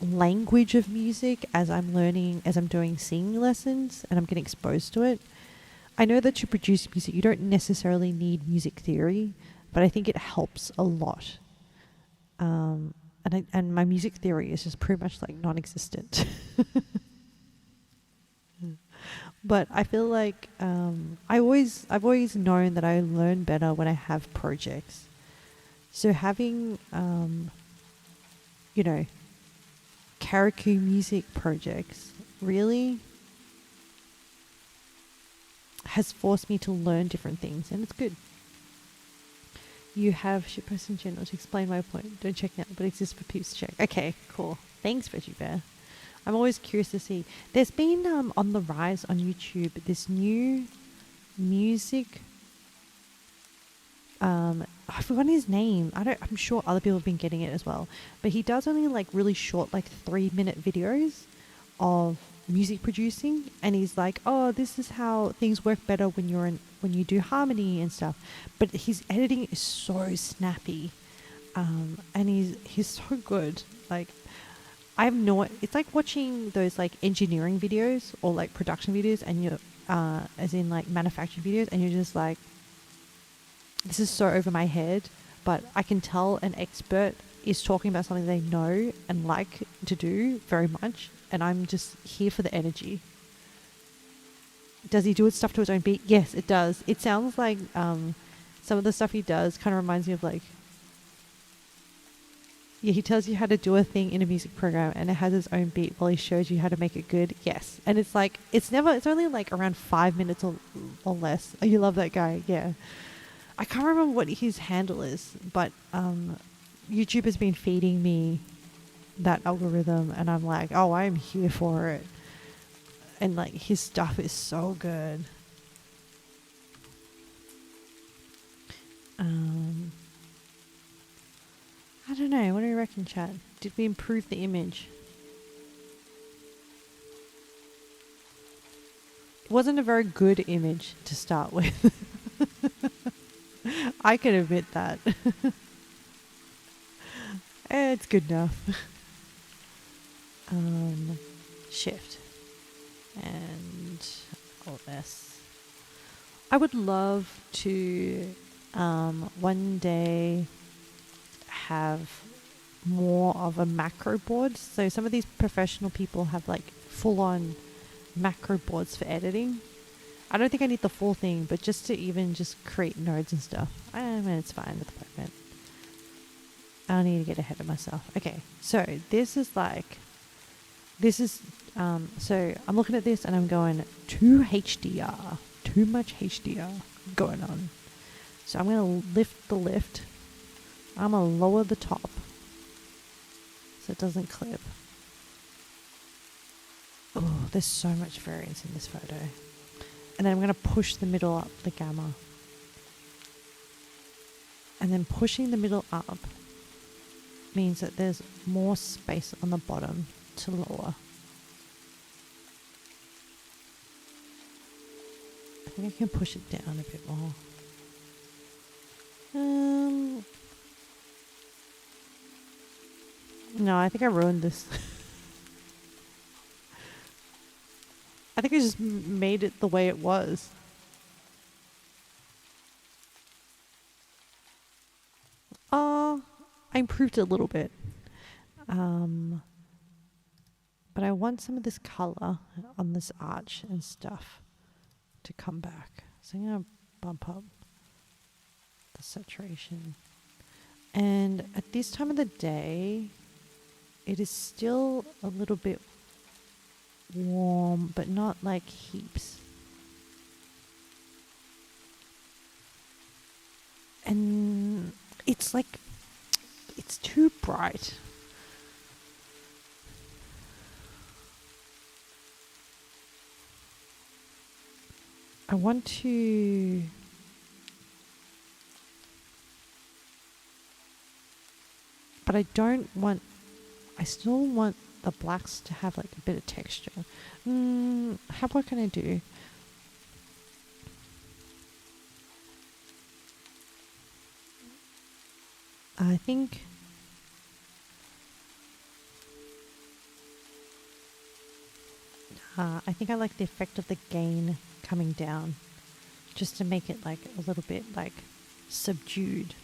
language of music as I'm learning, as I'm doing singing lessons and I'm getting exposed to it. I know that to produce music, you don't necessarily need music theory, but I think it helps a lot. And my music theory is just pretty much like non-existent. But I feel like I've always known that I learn better when I have projects. So having karaoke music projects really has forced me to learn different things, and it's good. You have shitpost in general to explain my point. Don't check it out, but exists for peeps to check. Okay, cool. Thanks, Veggie Bear. I'm always curious to see. There's been on the rise on YouTube this new music. I've forgotten his name. I'm sure other people have been getting it as well. But he does only like really short, like 3-minute videos of music producing, and he's like, oh, this is how things work better when you do harmony and stuff. But his editing is so snappy, and he's so good. Like, it's like watching those like engineering videos or like production videos, and you're as in like manufacturing videos, and you're just like, this is so over my head, but I can tell an expert is talking about something they know and like to do very much, and I'm just here for the energy. Does he do his stuff to his own beat? Yes, it does. It sounds like some of the stuff he does kind of reminds me of like, yeah, he tells you how to do a thing in a music program and it has its own beat while he shows you how to make it good. Yes. And it's like, it's only like around 5 minutes or less. Oh, you love that guy. Yeah. I can't remember what his handle is, but YouTube has been feeding me that algorithm and I'm like, oh, I'm here for it. And like his stuff is so good. I don't know. What do you reckon, chat? Did we improve the image? It wasn't a very good image to start with. I can admit that. It's good enough. Shift. And Alt S. I would love to one day have more of a macro board. So some of these professional people have like full on macro boards for editing. I don't think I need the full thing, but just to even just create nodes and stuff. I mean, it's fine at the moment. I don't need to get ahead of myself. Okay, so so I'm looking at this and I'm going, too HDR, too much HDR going on. So I'm going to lift the lift. I'm going to lower the top so it doesn't clip. Oh, there's so much variance in this photo. And then I'm going to push the middle up, the gamma. And then pushing the middle up means that there's more space on the bottom to lower. I think I can push it down a bit more. No, I think I ruined this. I think I just made it the way it was. I improved it a little bit. But I want some of this color on this arch and stuff to come back. So I'm going to bump up the saturation. And at this time of the day, it is still a little bit warm, but not like heaps. And it's like, it's too bright. I want to but I still want the blacks to have like a bit of texture. What can I do? I think I like the effect of the gain coming down, just to make it like a little bit like subdued.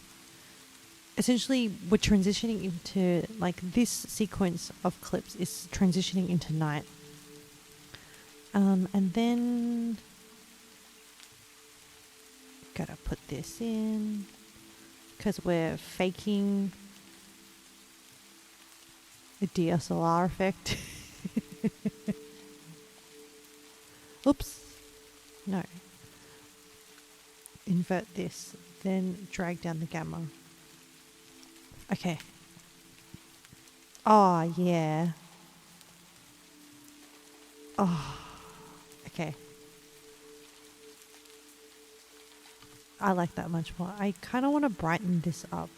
Essentially, we're transitioning into like this sequence of clips is transitioning into night. And then gotta put this in because we're faking a DSLR effect. Oops. No. Invert this, then drag down the gamma. Okay. Oh, yeah. Oh, okay. I like that much more. I kind of want to brighten this up.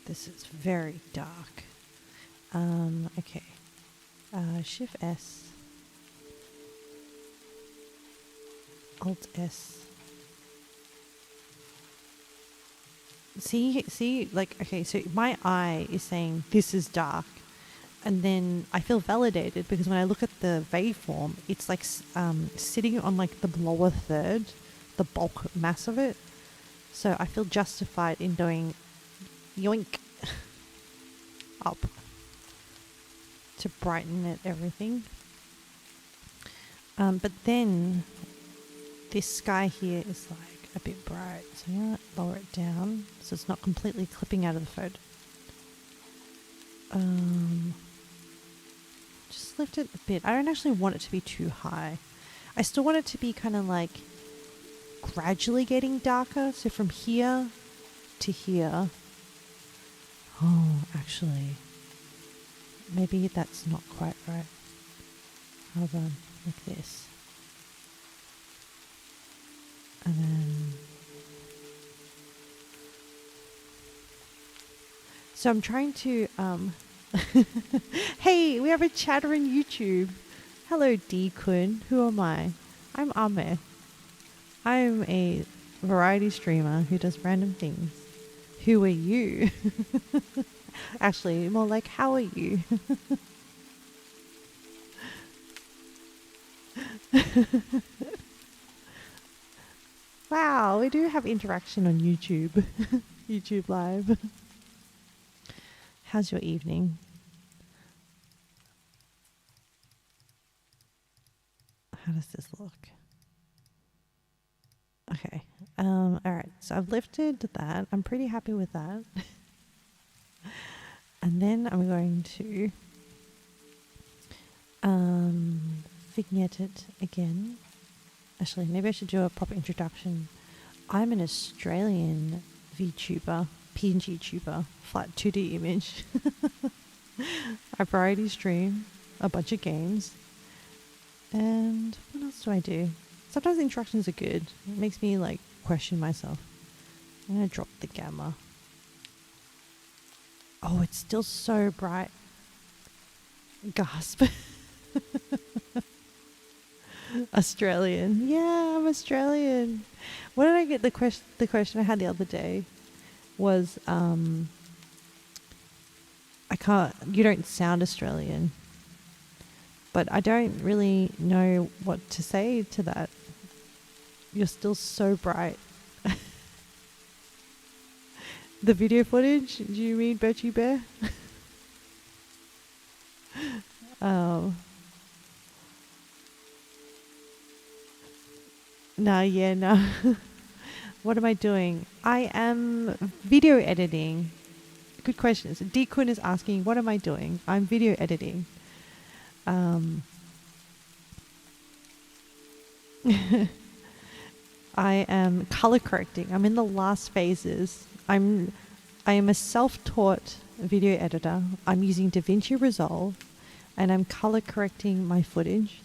This is very dark. Okay. Shift S. Alt S. See, like, okay, so my eye is saying this is dark. And then I feel validated because when I look at the waveform, it's like sitting on like the lower third, the bulk mass of it. So I feel justified in doing yoink up to brighten it, everything. But then this sky here is like a bit bright. So I'm going to lower it down so it's not completely clipping out of the photo. Just lift it a bit. I don't actually want it to be too high. I still want it to be kind of like gradually getting darker. So from here to here. Oh, actually, maybe that's not quite right. Hold on, like this. And then, so I'm trying to, hey, we have a chatter on YouTube. Hello, D-Kun. Who am I? I'm Ame. I'm a variety streamer who does random things. Who are you? Actually, more like, how are you? Wow, we do have interaction on YouTube. YouTube Live. How's your evening? How does this look? Okay. All right. So I've lifted that. I'm pretty happy with that. And then I'm going to vignette it again. Actually, maybe I should do a proper introduction. I'm an Australian VTuber, PNG tuber, flat 2D image. I variety stream a bunch of games. And what else do I do? Sometimes the interactions are good. It makes me like question myself. I'm going to drop the gamma. Oh, it's still so bright. Gasp. Australian. Yeah, I'm Australian. What did I get? The question I had the other day was, you don't sound Australian. But I don't really know what to say to that. You're still so bright. The video footage? Do you mean Birchie Bear? No. What am I doing? I am video editing. Good question. So D-Kun is asking, what am I doing? I'm video editing. I am color correcting. I'm in the last phases. I am a self-taught video editor. I'm using DaVinci Resolve and I'm color correcting my footage.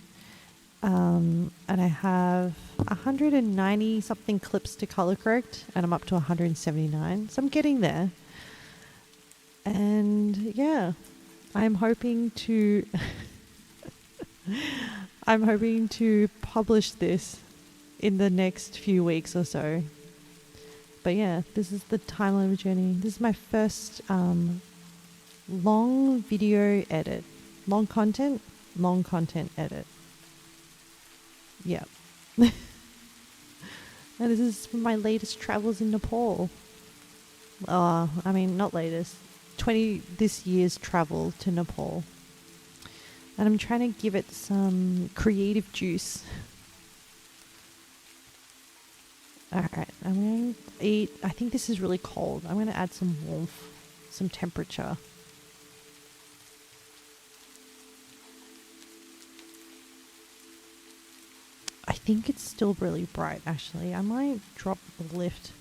And I have 190 something clips to color correct and I'm up to 179. So I'm getting there. And yeah, I'm hoping to publish this in the next few weeks or so. But yeah, this is the timeline of journey. This is my first long video edit. Long content edit. Yep. And this is from my latest travels in Nepal. Not latest. This year's travel to Nepal. And I'm trying to give it some creative juice. Alright, I'm going to eat. I think this is really cold. I'm going to add some warmth, some temperature. I think it's still really bright, actually. I might drop the lift.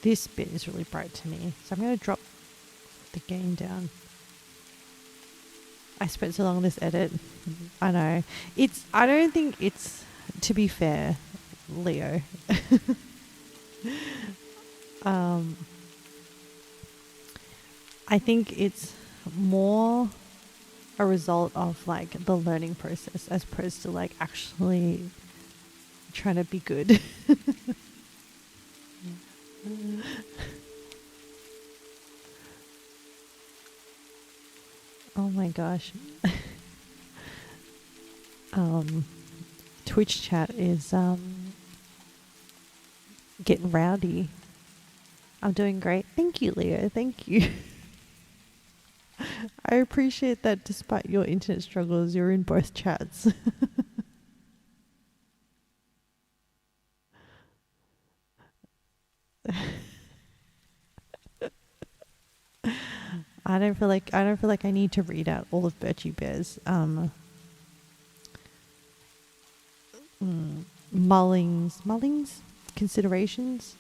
This bit is really bright to me. So I'm going to drop the gain down. I spent so long on this edit. I know. I don't think it's, to be fair, Leo. I think it's more a result of like the learning process as opposed to like actually trying to be good. Oh my gosh. Twitch chat is getting rowdy. I'm doing great. Thank you, Leo. Thank you. I appreciate that despite your internet struggles, you're in both chats. I don't feel like I need to read out all of Birchie Bear's mullings, considerations,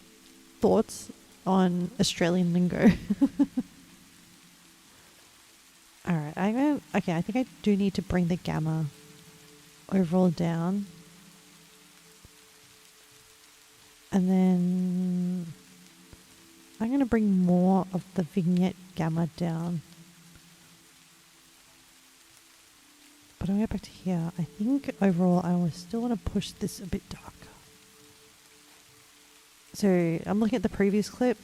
thoughts on Australian lingo. All right, okay. I think I do need to bring the gamma overall down, and then I'm going to bring more of the vignette gamma down. But I'm going to go back to here. I think overall I will still want to push this a bit darker. So I'm looking at the previous clip.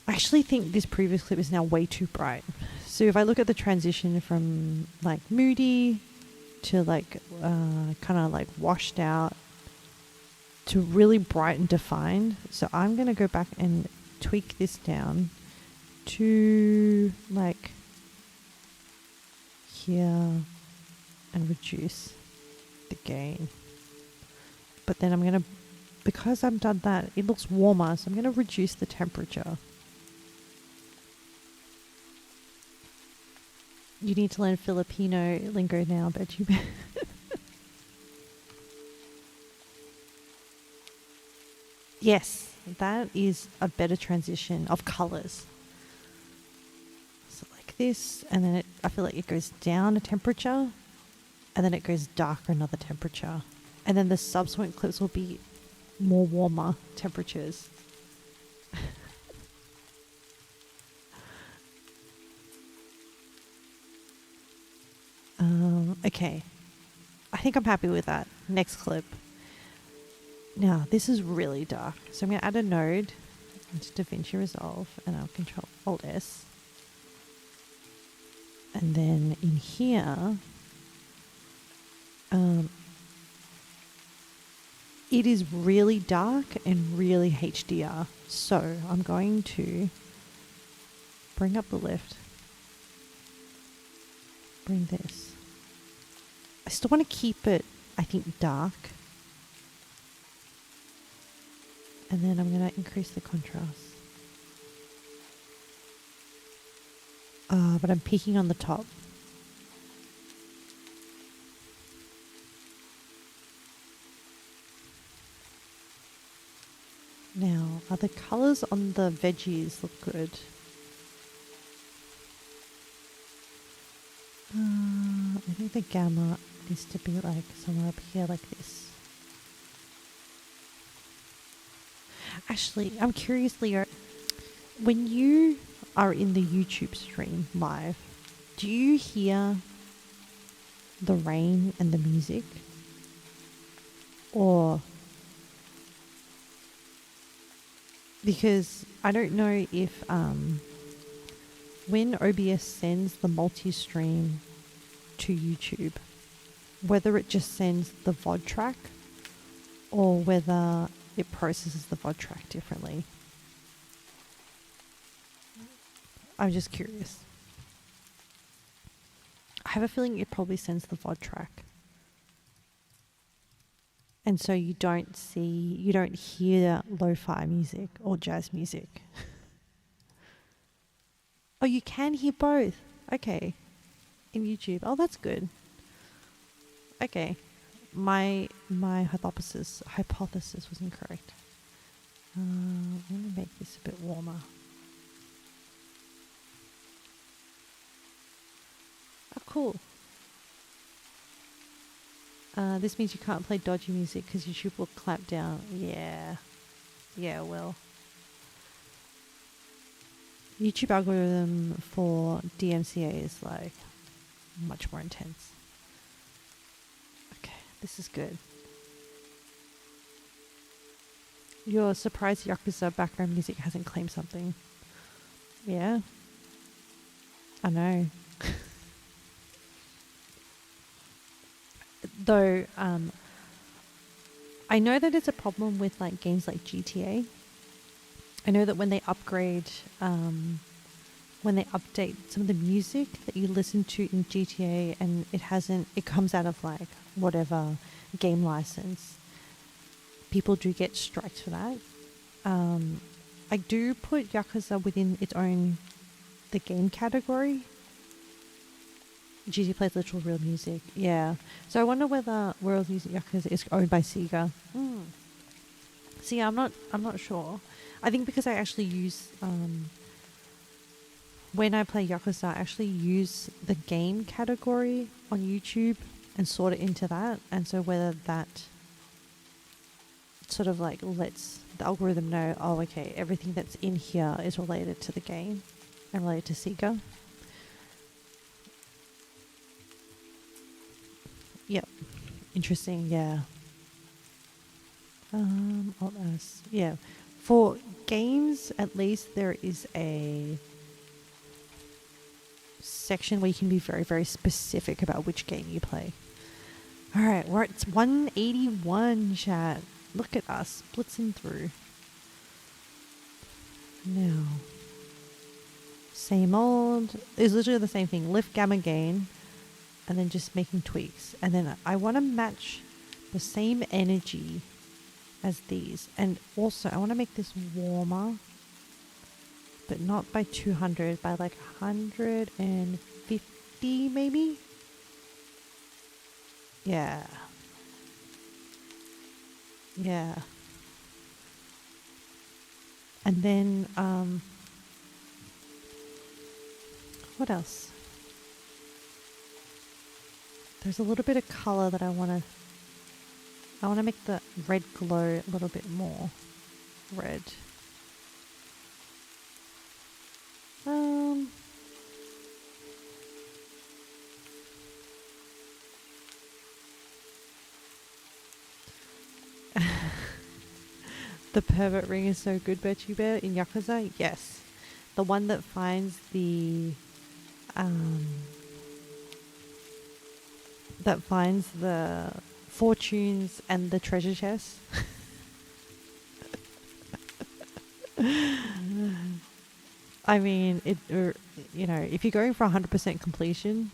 I actually think this previous clip is now way too bright. So if I look at the transition from like moody to like kind of like washed out to really bright and defined. So I'm going to go back and tweak this down to like here and reduce the gain. But then I'm going to, because I've done that, it looks warmer, so I'm going to reduce the temperature. You need to learn Filipino lingo now, bet you. Yes, that is a better transition of colors. So like this, and then I feel like it goes down a temperature, and then it goes darker another temperature. And then the subsequent clips will be more warmer temperatures. Okay. I think I'm happy with that. Next clip. Now, this is really dark. So I'm going to add a node into DaVinci Resolve, and I'll Control Alt S. And then in here, it is really dark and really HDR. So I'm going to bring up the lift. Bring this. I still want to keep it, I think, dark. And then I'm going to increase the contrast. But I'm peaking on the top. Now, the colours on the veggies look good. I think the gamma needs to be like somewhere up here like this. Actually, I'm curious, Leo, when you are in the YouTube stream live, do you hear the rain and the music? Or, because I don't know if when OBS sends the multi-stream to YouTube, whether it just sends the VOD track or whether it processes the VOD track differently. I'm just curious. I have a feeling it probably sends the VOD track. And so you don't hear lo-fi music or jazz music. Oh, you can hear both. Okay. In YouTube. Oh, that's good. Okay. My hypothesis was incorrect. I'm going to make this a bit warmer. Oh, cool. This means you can't play dodgy music because YouTube will clamp down. Yeah. Yeah, it will. YouTube algorithm for DMCA is like much more intense. Okay, this is good. You're surprised Yakuza background music hasn't claimed something. Yeah. I know. Though, I know that it's a problem with like games like GTA. I know that when they upgrade when they update some of the music that you listen to in GTA and it comes out of like whatever game license, people do get strikes for that. I do put Yakuza within its own, the game category. GTA plays literal real music. Yeah. So I wonder whether World Music Yakuza is owned by Sega. See, I'm not sure. I think because I actually use when I play Yakuza, I actually use the game category on YouTube and sort it into that. And so whether that sort of like lets the algorithm know, oh, okay, everything that's in here is related to the game and related to Sega. Yep. Interesting, yeah. Alt S. Yeah. For games, at least there is a section where you can be very, very specific about which game you play. Alright, we're at 181, chat. Look at us blitzing through. Now, same old. It's literally the same thing. Lift, gamma, gain, and then just making tweaks. And then I want to match the same energy as these. And also, I want to make this warmer, but not by 200, by like 150 maybe? Yeah. Yeah. And then, what else? There's a little bit of color that I want to make the red glow a little bit more red. The pervert ring is so good, Betchy Bear, in Yakuza. Yes, the one that finds the fortunes and the treasure chest. I mean, if you're going for 100% completion,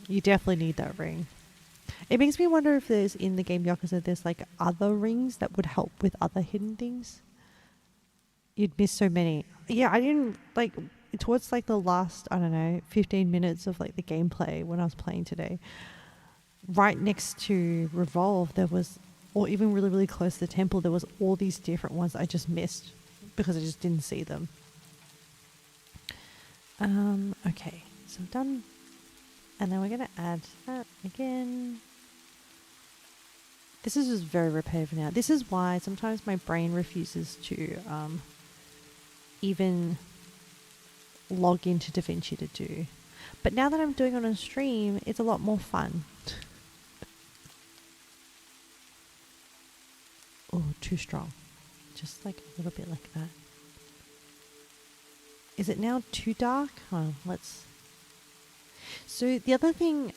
you definitely need that ring. It makes me wonder if there's, in the game Yakuza, there's like other rings that would help with other hidden things. You'd miss so many. Yeah, I didn't like, towards like the last, I don't know, 15 minutes of like the gameplay when I was playing today, right next to Revolve, there was, or even really, really close to the temple, there was all these different ones I just missed because I just didn't see them. Okay, so I'm done. And then we're going to add that again. This is just very repetitive now. This is why sometimes my brain refuses to even log into DaVinci to do. But now that I'm doing it on stream, it's a lot more fun. Oh, too strong. Just like a little bit like that. Is it now too dark? Oh, let's... So the other thing,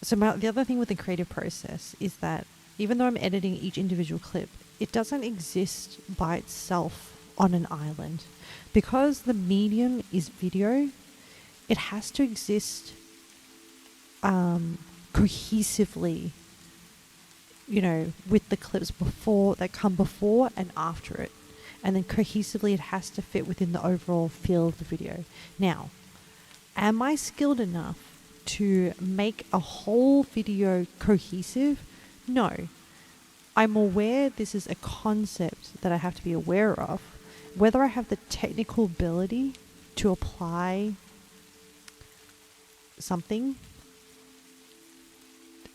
the other thing with the creative process is that even though I'm editing each individual clip, it doesn't exist by itself on an island. Because the medium is video, it has to exist cohesively, with the clips that come before and after it. And then cohesively it has to fit within the overall feel of the video. Now, am I skilled enough to make a whole video cohesive? No. I'm aware this is a concept that I have to be aware of. Whether I have the technical ability to apply something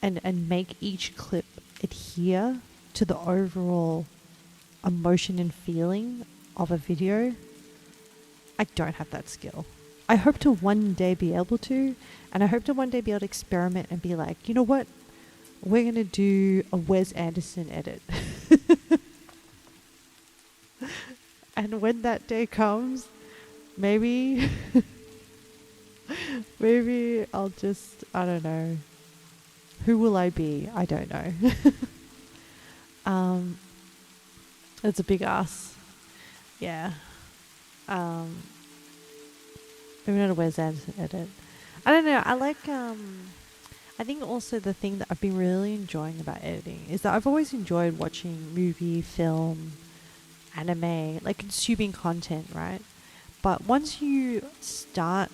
and make each clip adhere to the overall emotion and feeling of a video, I don't have that skill. I hope to one day be able to, and I hope to one day be able to experiment and be like, you know what? We're going to do a Wes Anderson edit. And when that day comes, maybe I'll just, I don't know. Who will I be? I don't know. It's a big ass. Yeah. Maybe not a Wes Anderson edit. I don't know. I like. I think also the thing that I've been really enjoying about editing is that I've always enjoyed watching movie, film, anime, like consuming content, right? But once you start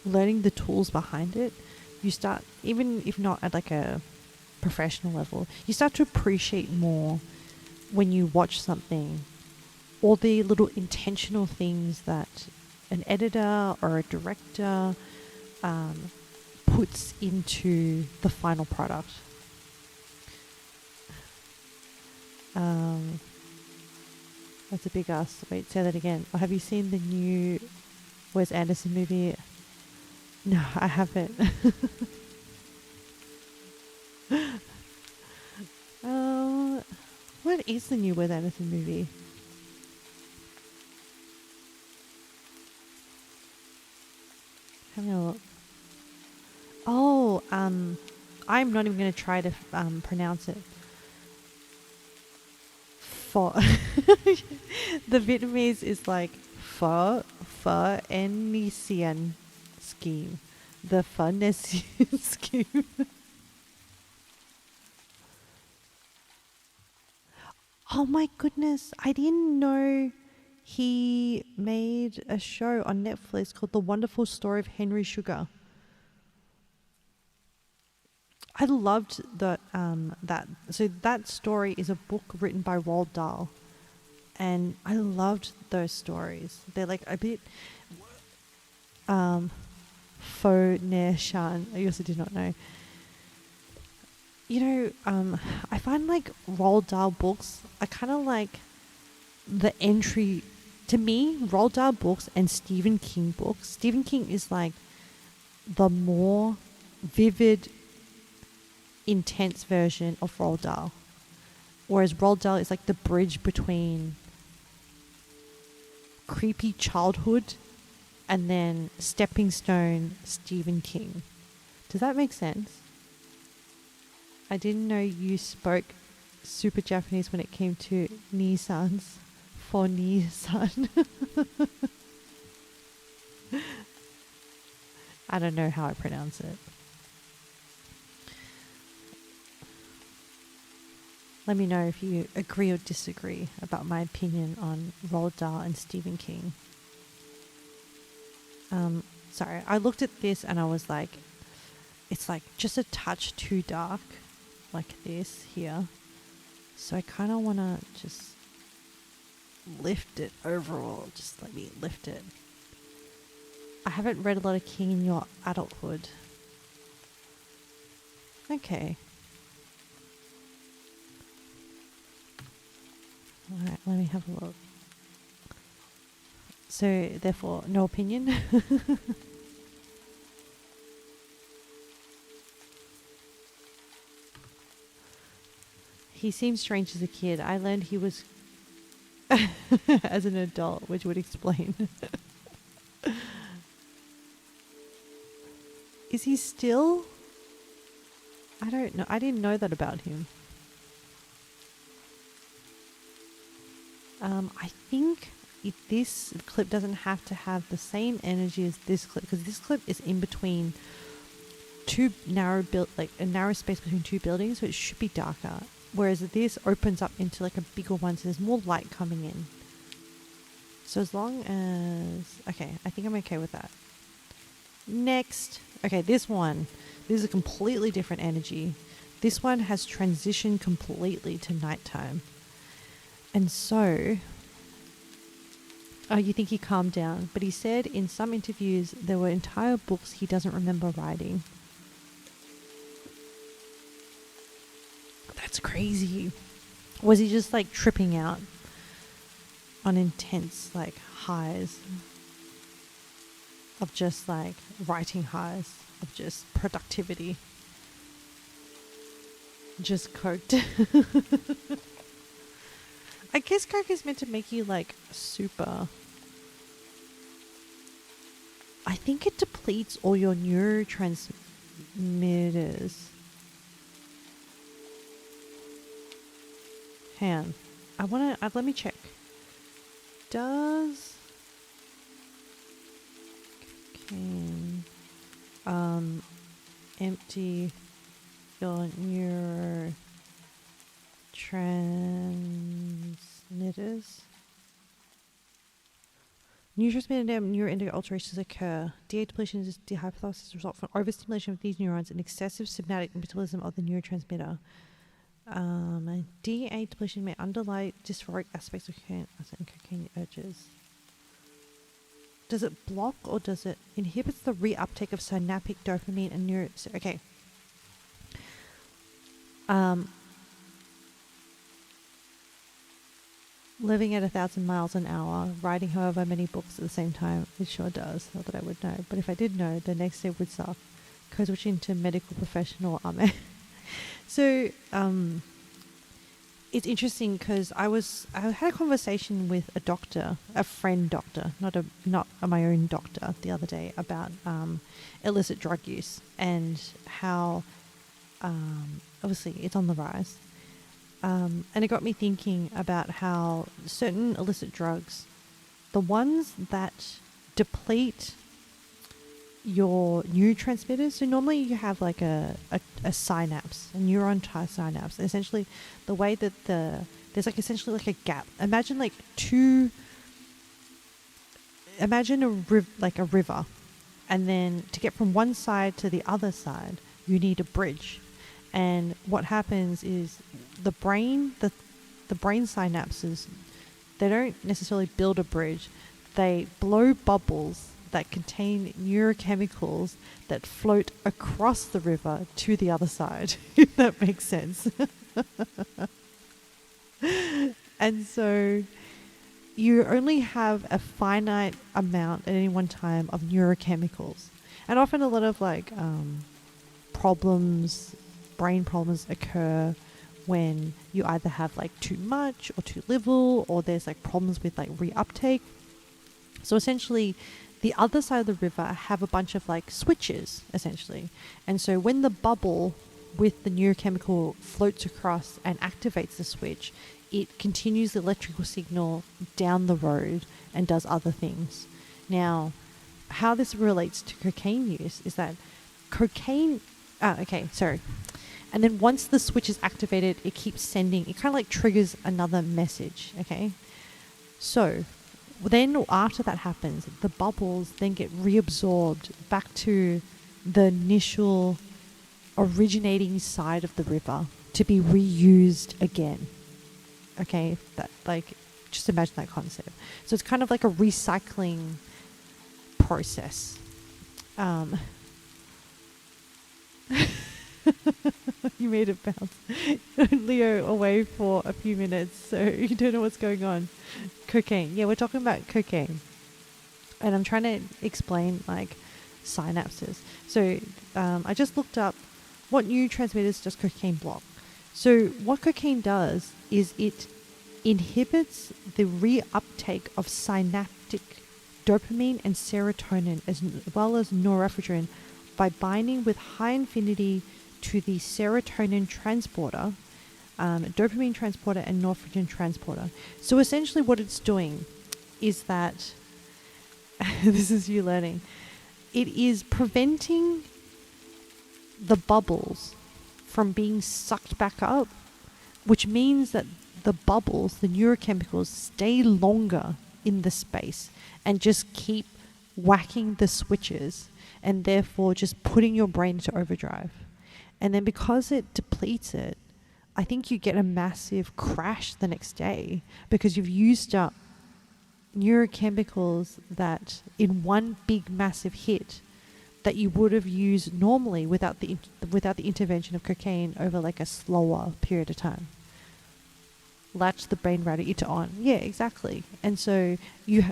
learning the tools behind it, you start, even if not at like a professional level, you start to appreciate more when you watch something, all the little intentional things that an editor or a director puts into the final product. That's a big ask. Wait, say that again. Or have you seen the new Wes Anderson movie? No, I haven't. What is the new Wes Anderson movie? Having a look. Oh, I'm not even going to try to pronounce it. Pho. The Vietnamese is like pho Phoenician scheme. The Phoenician scheme. Oh my goodness, I didn't know he made a show on Netflix called The Wonderful Story of Henry Sugar. I loved that. So that story is a book written by Roald Dahl, and I loved those stories. They're like a bit faux ne shan. I also did not know. You know, I find like Roald Dahl books are kind of like the entry to me. Roald Dahl books and Stephen King books. Stephen King is like the more vivid, intense version of Roald Dahl, whereas Roald Dahl is like the bridge between creepy childhood and then stepping stone Stephen King. Does that make sense? I didn't know you spoke super Japanese when it came to Nissan's for Nissan. I don't know how I pronounce it. Let me know if you agree or disagree about my opinion on Roald Dahl and Stephen King. Sorry, I looked at this and I was like, it's like just a touch too dark, like this here. So I kind of want to just lift it overall. Just let me lift it. I haven't read a lot of King in your adulthood. Okay. Alright, let me have a look. So, therefore, no opinion. He seemed strange as a kid. I learned he was as an adult, which would explain. Is he still? I don't know. I didn't know that about him. I think this clip doesn't have to have the same energy as this clip, because this clip is in between two narrow like a narrow space between two buildings, so it should be darker. Whereas this opens up into like a bigger one, so there's more light coming in. So as long as... Okay, I think I'm okay with that. Next. Okay, this one. This is a completely different energy. This one has transitioned completely to nighttime. And so... Oh, you think he calmed down. But he said in some interviews there were entire books he doesn't remember writing. That's crazy. Was he just like tripping out on intense like highs of just like writing highs of just productivity? Just coked. I guess coke is meant to make you like super. I think it depletes all your neurotransmitters. Hang on. I want to... let me check. Does... can empty your neurotransmitters. Neurotransmitter and neuroendocrine alterations occur. DA depletion is the hypothesis result from overstimulation of these neurons and excessive synaptic metabolism of the neurotransmitter. DA depletion may underlie dysphoric aspects of cocaine urges. Does it block or does it inhibits the reuptake of synaptic dopamine and neuro? Okay. Living at 1,000 miles an hour, writing however many books at the same time, it sure does. Not that I would know, but if I did know, the next day would suck. Code switching to medical professional army. So, it's interesting because I had a conversation with a doctor, a friend doctor, not my own doctor, the other day about illicit drug use and how obviously it's on the rise. And it got me thinking about how certain illicit drugs, the ones that deplete your neurotransmitters, so normally you have like a synapse, a neuron synapse. And essentially, the way that there's like essentially like a gap. Imagine a river, and then to get from one side to the other side, you need a bridge. And what happens is the brain synapses, they don't necessarily build a bridge. They blow bubbles that contain neurochemicals that float across the river to the other side, if that makes sense. And so you only have a finite amount at any one time of neurochemicals. And often a lot of brain problems occur when you either have too much or too little, or there's problems with reuptake. So essentially, the other side of the river have a bunch of switches, essentially. And so when the bubble with the neurochemical floats across and activates the switch, it continues the electrical signal down the road and does other things. Now, how this relates to cocaine use is that and then once the switch is activated, it keeps sending, it kind of triggers another message, okay? So then after that happens, the bubbles then get reabsorbed back to the initial originating side of the river to be reused again. Okay, that just imagine that concept. So it's kind of like a recycling process. You made it bounce. Leo away for a few minutes, so you don't know what's going on. Cocaine. Yeah, we're talking about cocaine. And I'm trying to explain synapses. So I just looked up what neurotransmitters does cocaine block. So what cocaine does is it inhibits the reuptake of synaptic dopamine and serotonin as well as norepinephrine by binding with high affinity to the serotonin transporter, dopamine transporter, and norepinephrine transporter. So essentially what it's doing is that, this is you learning, it is preventing the bubbles from being sucked back up, which means that the bubbles, the neurochemicals, stay longer in the space and just keep whacking the switches and therefore just putting your brain into overdrive. And then because it depletes it, I think you get a massive crash the next day because you've used up neurochemicals that in one big massive hit that you would have used normally without the intervention of cocaine over a slower period of time. Latch the brain radiator on. Yeah, exactly. And so you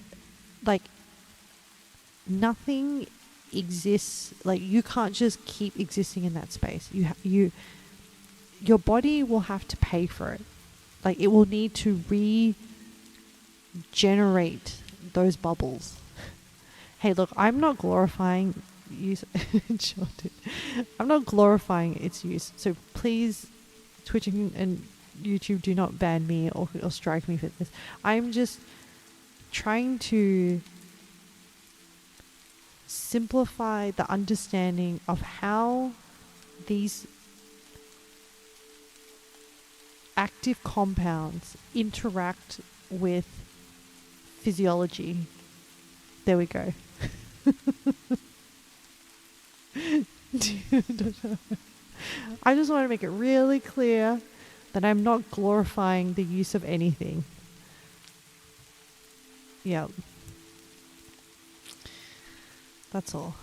nothing exists, you can't just keep existing in that space. Your body will have to pay for it. It will need to regenerate those bubbles. Hey, look, I'm not glorifying use. Sure did. I'm not glorifying its use. So please, Twitch and YouTube, do not ban me or strike me for this. I'm just trying to simplify the understanding of how these active compounds interact with physiology. There we go. I just want to make it really clear that I'm not glorifying the use of anything. Yeah. That's all.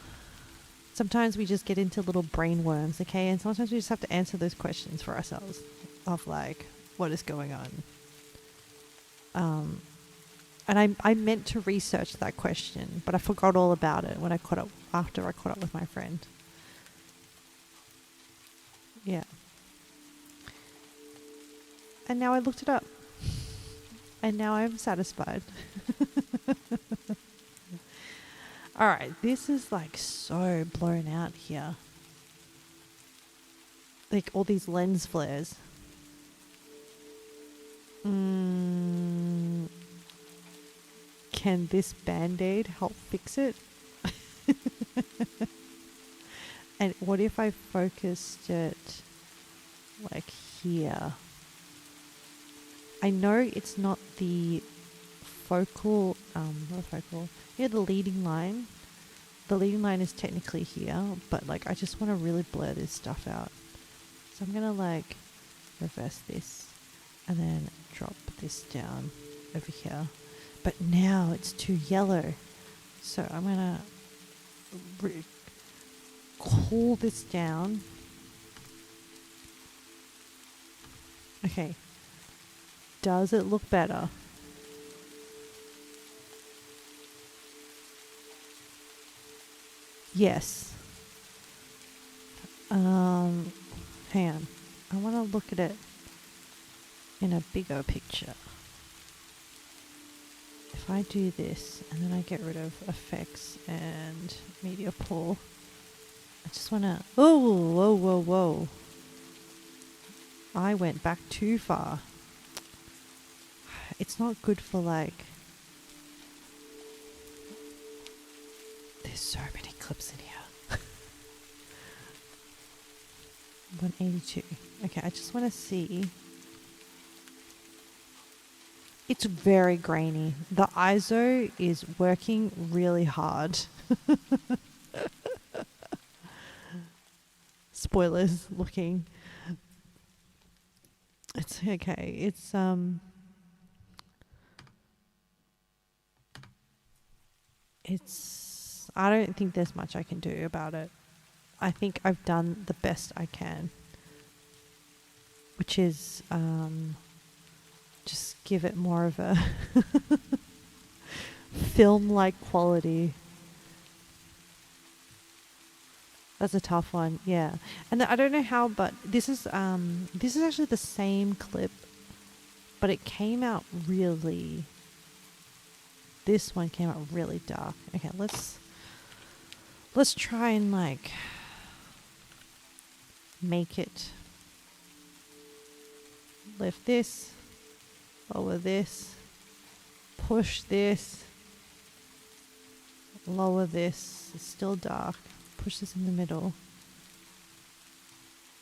Sometimes we just get into little brain worms, okay? And sometimes we just have to answer those questions for ourselves of like, what is going on? And I meant to research that question, but I forgot all about it when I caught up after I caught up with my friend. Yeah. And now I looked it up. And now I'm satisfied. Alright, this is like so blown out here. Like all these lens flares. Can this band-aid help fix it? And what if I focused it like here? I know it's not the focal, not focal, yeah, the leading line. The leading line is technically here, but like I just want to really blur this stuff out. So I'm going to like reverse this and then drop this down over here. But now it's too yellow. So I'm going to cool this down. Okay. Does it look better? Yes. Hang on. I want to look at it in a bigger picture. If I do this and then I get rid of effects and media pool, I just want to... Oh, whoa, whoa, whoa. I went back too far. It's not good for like... There's so many clips in here. 182. Okay, I just want to see... It's very grainy. The ISO is working really hard. Spoilers looking. It's okay. It's I don't think there's much I can do about it. I think I've done the best I can, which is just give it more of a film-like quality. That's a tough one, yeah. And I don't know how, but this is actually the same clip, but it came out really... This one came out really dark. Okay, let's try and like make it lift this, lower this, push this, lower this. It's still dark. Push this in the middle.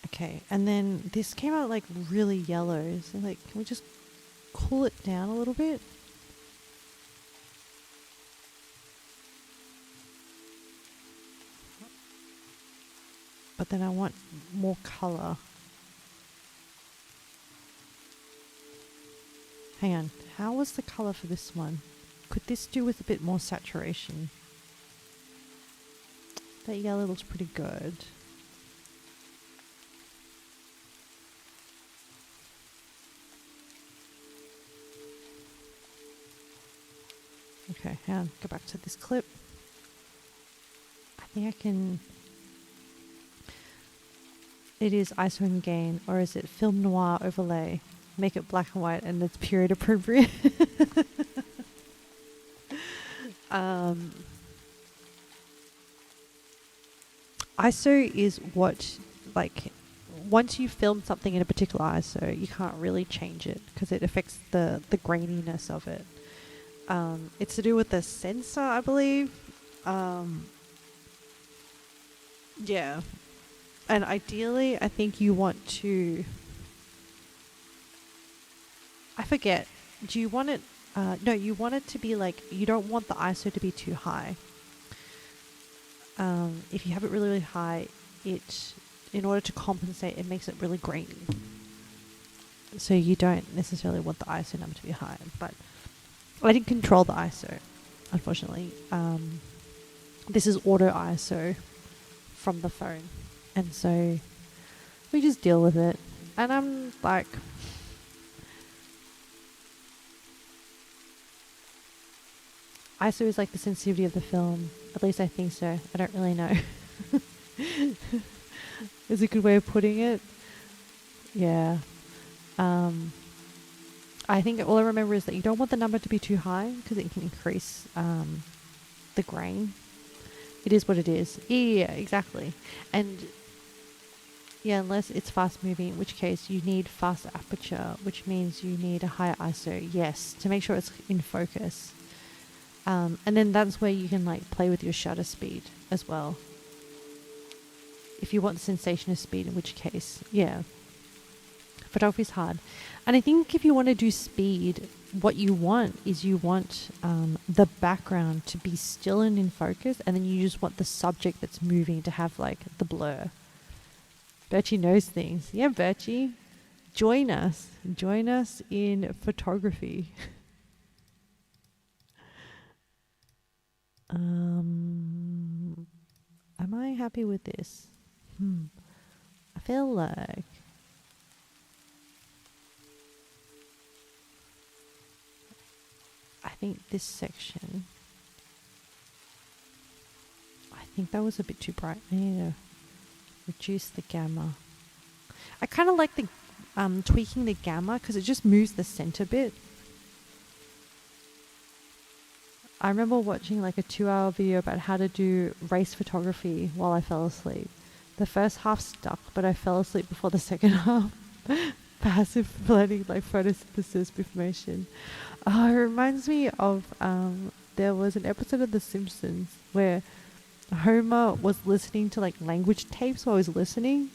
Okay, and then this came out like really yellow. So like, can we just cool it down a little bit? But then I want more color. Hang on, how was the color for this one? Could this do with a bit more saturation? That yellow looks pretty good. Okay, hang on, go back to this clip. I think I can... It is ISO and gain, or is it film noir overlay? Make it black and white and it's period appropriate. ISO is what, like, once you film something in a particular ISO, you can't really change it because it affects the graininess of it. It's to do with the sensor, I believe. Yeah. And ideally, I think you want to... I forget. Do you want it... no, you want it to be like... You don't want the ISO to be too high. If you have it really, really high, it... In order to compensate, it makes it really grainy. So you don't necessarily want the ISO number to be high. But I didn't control the ISO, unfortunately. This is auto ISO from the phone. And so we just deal with it. And I'm like... ISO is like the sensitivity of the film. At least I think so. I don't really know. Is a good way of putting it. Yeah. I think all I remember is that you don't want the number to be too high because it can increase the grain. It is what it is. Yeah, exactly. And yeah, unless it's fast moving, in which case you need faster aperture, which means you need a higher ISO, yes, to make sure it's in focus. And then that's where you can like play with your shutter speed as well. If you want the sensation of speed, in which case, yeah. Photography is hard. And I think if you want to do speed, what you want is you want the background to be still and in focus, and then you just want the subject that's moving to have like the blur. Birchie knows things. Yeah, Birchie, join us. Join us in photography. Am I happy with this? I feel like I think this section, I think that was a bit too bright. I need to reduce the gamma. I kind of like the tweaking the gamma because it just moves the center bit. I remember watching like a 2-hour video about how to do race photography while I fell asleep. The first half stuck, but I fell asleep before the second half. Passive flirting, like photosynthesis with motion. It reminds me of there was an episode of The Simpsons where Homer was listening to like language tapes while he was listening,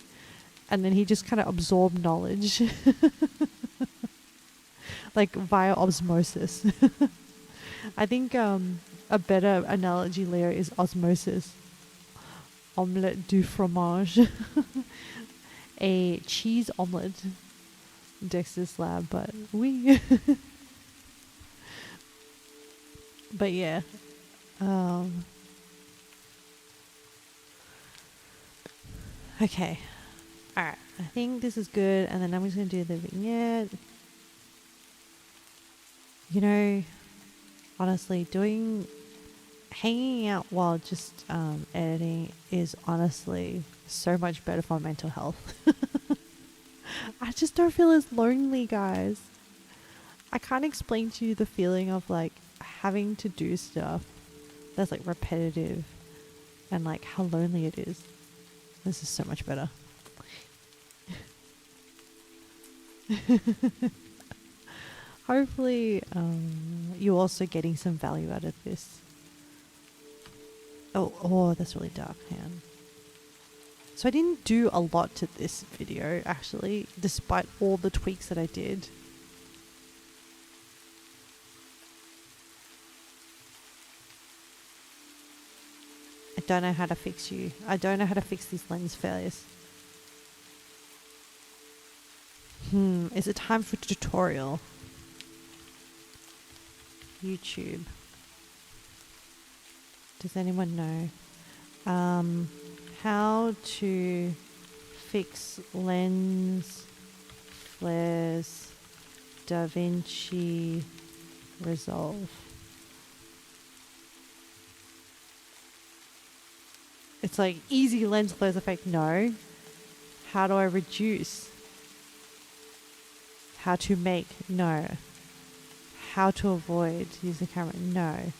and then he just kind of absorbed knowledge like via osmosis. I think a better analogy, Leo, is osmosis. Omelette du fromage. A cheese omelette. Dexter's Lab, but we... But yeah. Okay. Alright. I think this is good. And then I'm just going to do the vignette. You know, honestly, hanging out while just editing is honestly so much better for mental health. I just don't feel as lonely, guys. I can't explain to you the feeling of like having to do stuff that's like repetitive and like how lonely it is. This is so much better. Hopefully you're also getting some value out of this. Oh, that's really dark. Hang on. So I didn't do a lot to this video, actually, despite all the tweaks that I did. I don't know how to fix you. I don't know how to fix these lens failures. Is it time for a tutorial? YouTube. Does anyone know? How to fix lens flares DaVinci Resolve. It's like easy lens flares effect. No. How do I reduce? How to make? No. How to avoid use the camera? No.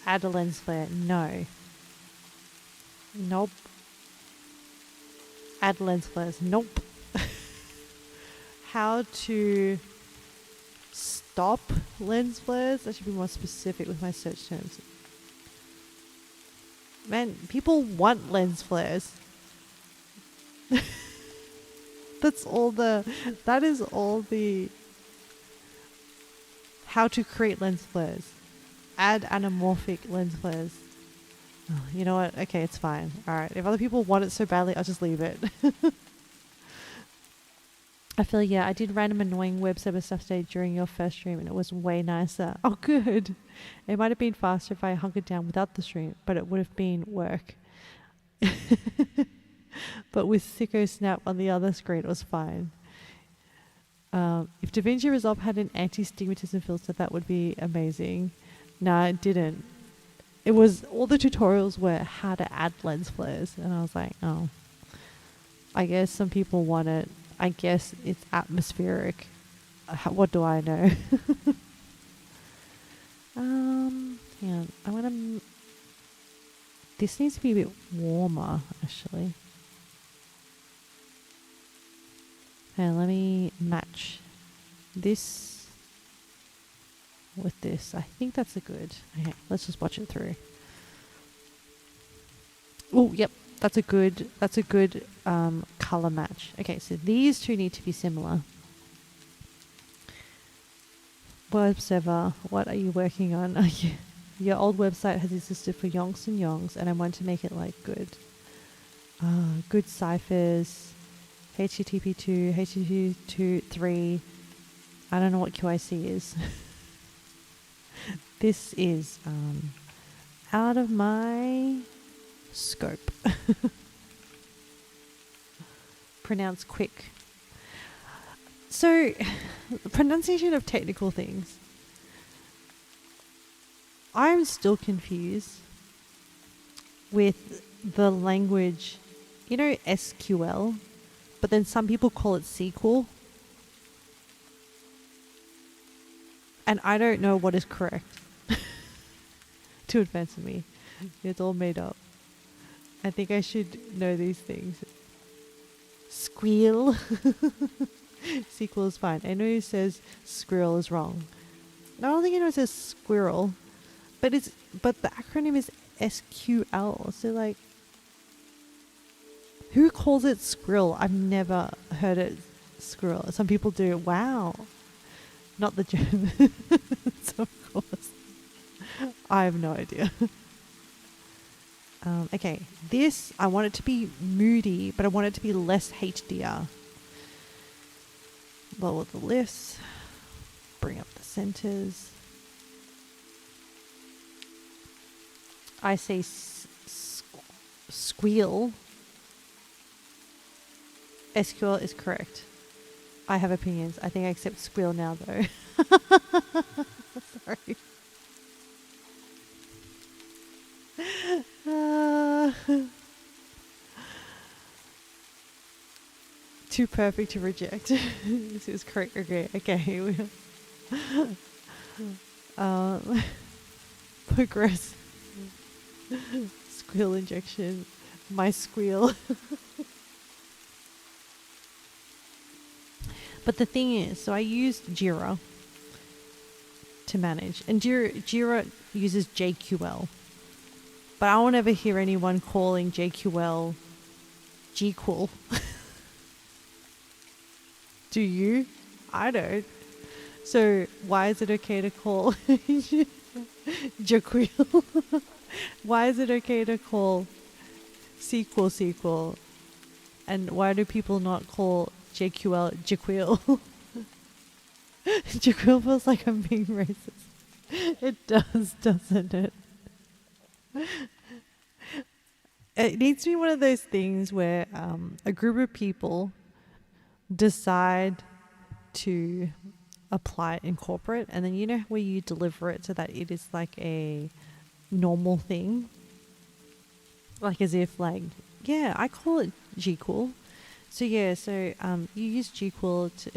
Add a lens flare? No. Nope. Add lens flares? Nope. How to stop lens flares? I should be more specific with my search terms. Man, people want lens flares. That is all the how to create lens flares. Add anamorphic lens flares. Oh, you know what? Okay, it's fine. All right. If other people want it so badly, I'll just leave it. I feel, yeah, I did random annoying web server stuff today during your first stream and it was way nicer. Oh, good. It might have been faster if I hunkered down without the stream, but it would have been work. But with Sicko Snap on the other screen, it was fine. If DaVinci Resolve had an anti-stigmatism filter, that would be amazing. No, it didn't. It was, all the tutorials were how to add lens flares. And I was like, oh, I guess some people want it. I guess it's atmospheric. What do I know? Yeah, I'm gonna. This needs to be a bit warmer, actually. Okay, let me match this with this. I think that's a good. Okay, let's just watch it through. Oh, yep. That's a good color match. Okay, so these two need to be similar. Web server, what are you working on? Your old website has existed for yonks and yonks, and I want to make it like good. Good ciphers, HTTP2, HTTP2, 3. I don't know what QIC is. This is out of my scope. Pronounce quick. So, pronunciation of technical things. I'm still confused with the language, you know, SQL, but then some people call it SQL. And I don't know what is correct. Too advanced for me. It's all made up. I think I should know these things. Squeal. SQL is fine. I know who says squirrel is wrong. I don't think anyone says squirrel, but the acronym is SQL. So like, who calls it squirrel? I've never heard it squirrel. Some people do. Wow. Not the Germans, of course. I have no idea. Okay, this, I want it to be moody, but I want it to be less HDR. Lower the lifts, bring up the centers. I say squeal. SQL is correct. I have opinions. I think I accept squeal now, though. Sorry. Too perfect to reject. This is correct. Okay. Progress. Squeal injection. My squeal. But the thing is, so I used Jira to manage, and Jira uses JQL. But I won't ever hear anyone calling JQL GQL. Do you? I don't. So why is it okay to call JQL? Why is it okay to call SQL? And why do people not call JQL JQL? JQL feels like I'm being racist. It does, doesn't it? It needs to be one of those things where a group of people decide to apply it in corporate, and then you know where you deliver it so that it is like a normal thing, like as if like, yeah, I call it GQual. So yeah, so you use GQual to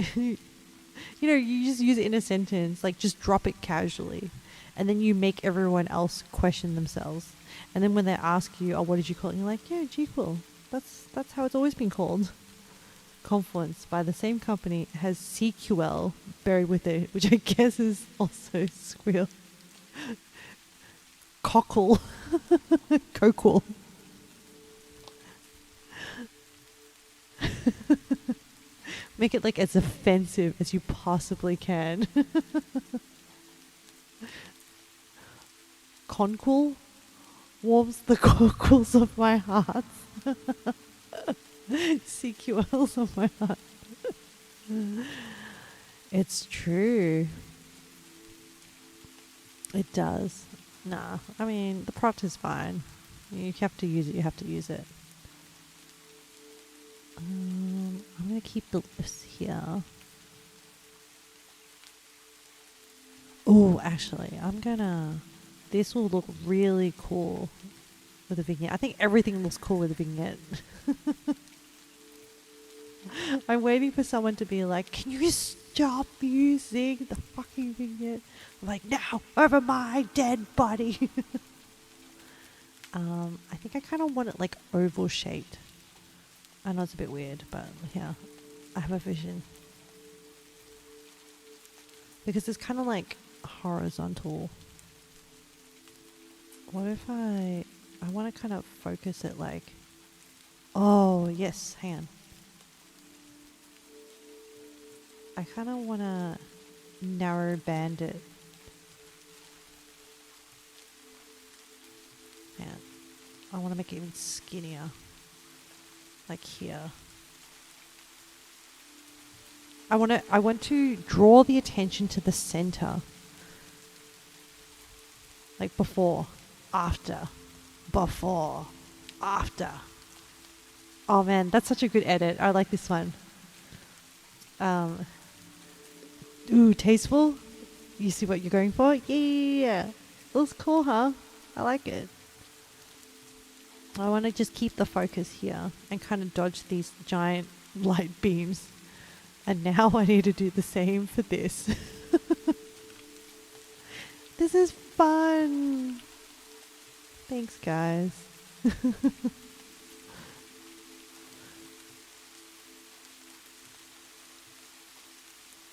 you know, you just use it in a sentence, like just drop it casually, and then you make everyone else question themselves. And then when they ask you, oh, what did you call it? And you're like, yeah, GQual. That's how it's always been called. Confluence, by the same company, has CQL buried with it, which I guess is also squeal. Cockle. Coquel. Make it like as offensive as you possibly can. Conquil warms the cockles of my heart. CQLs of my heart. It's true. It does. Nah, I mean, the product is fine. You have to use it, you have to use it. I'm going to keep the lifts here. Oh, actually, this will look really cool with a vignette. I think everything looks cool with a vignette. I'm waiting for someone to be like, can you stop using the fucking vignette? I'm like, now, over my dead body. I think I kind of want it like oval shaped. I know it's a bit weird, but yeah, I have a vision. Because it's kind of like horizontal. What if I want to kind of focus it like, oh yes, hang on. I kind of want to narrow band it. Hang on. I want to make it even skinnier. Like here. I want to draw the attention to the center. Like before, after, before, after. Oh man, that's such a good edit. I like this one. Ooh, tasteful. You see what you're going for? Yeah. Looks cool, huh? I like it. I want to just keep the focus here and kind of dodge these giant light beams. And now I need to do the same for this. This is fun. Thanks, guys.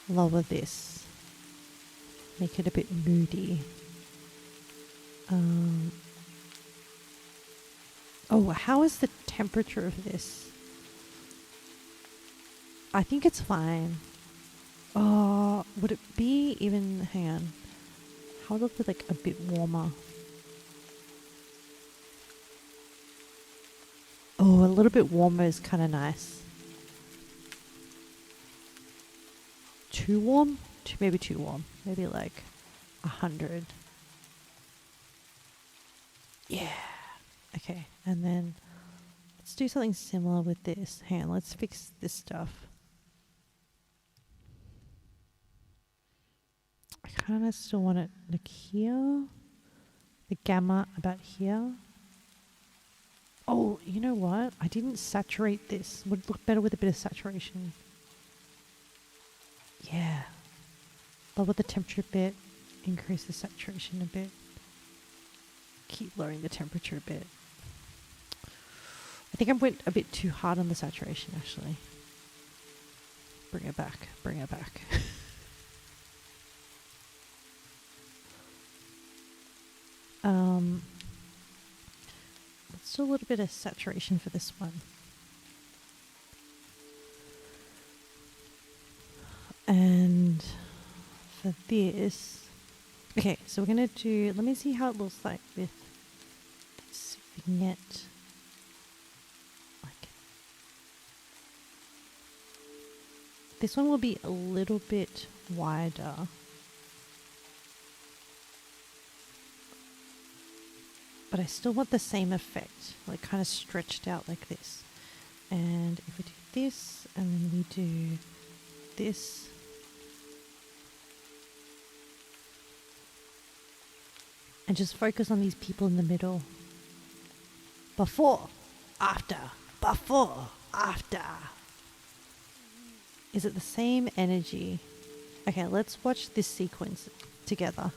Lower this. Make it a bit moody. Oh, how is the temperature of this? I think it's fine. Oh, would it be even, hang on. How would it be like a bit warmer? Oh, a little bit warmer is kind of nice. Too warm? Maybe too warm. Maybe like 100. Yeah. Okay, and then let's do something similar with this. Hang on, let's fix this stuff. I kind of still want it like here. The gamma about here. Oh, you know what? I didn't saturate this. Would look better with a bit of saturation. Yeah. Lower the temperature a bit. Increase the saturation a bit. Keep lowering the temperature a bit. I think I went a bit too hard on the saturation, actually. Bring it back. Bring it back. Let's do a little bit of saturation for this one. And for this, okay, so we're going to do, let me see how it looks like with this vignette. Like, this one will be a little bit wider. But I still want the same effect, like kind of stretched out like this. And if we do this, and then we do this. And just focus on these people in the middle. Before, after, before, after. Is it the same energy? Okay, let's watch this sequence together.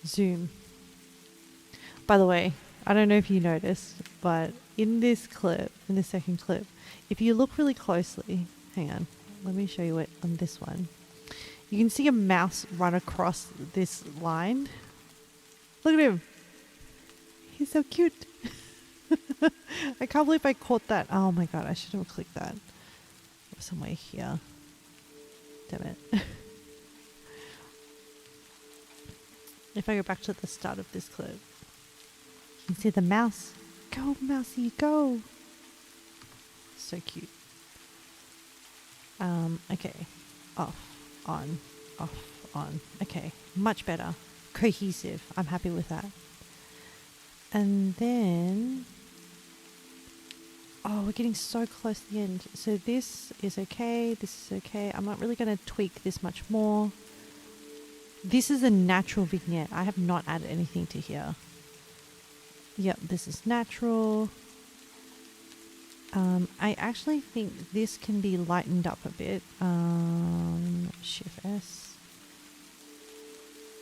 Zoom. By the way, I don't know if you noticed, but in this clip, in the second clip, if you look really closely, hang on, let me show you it on this one. You can see a mouse run across this line. Look at him. He's so cute. I can't believe I caught that. Oh my god, I should have clicked that. Somewhere here. Damn it. If I go back to the start of this clip, you can see the mouse. Go, mousey, go. So cute. Okay. Off, on, off, on. Okay, much better. Cohesive. I'm happy with that. And then... Oh, we're getting so close to the end. So this is okay. This is okay. I'm not really going to tweak this much more. This is a natural vignette. I have not added anything to here. Yep, this is natural. I actually think this can be lightened up a bit. Shift S.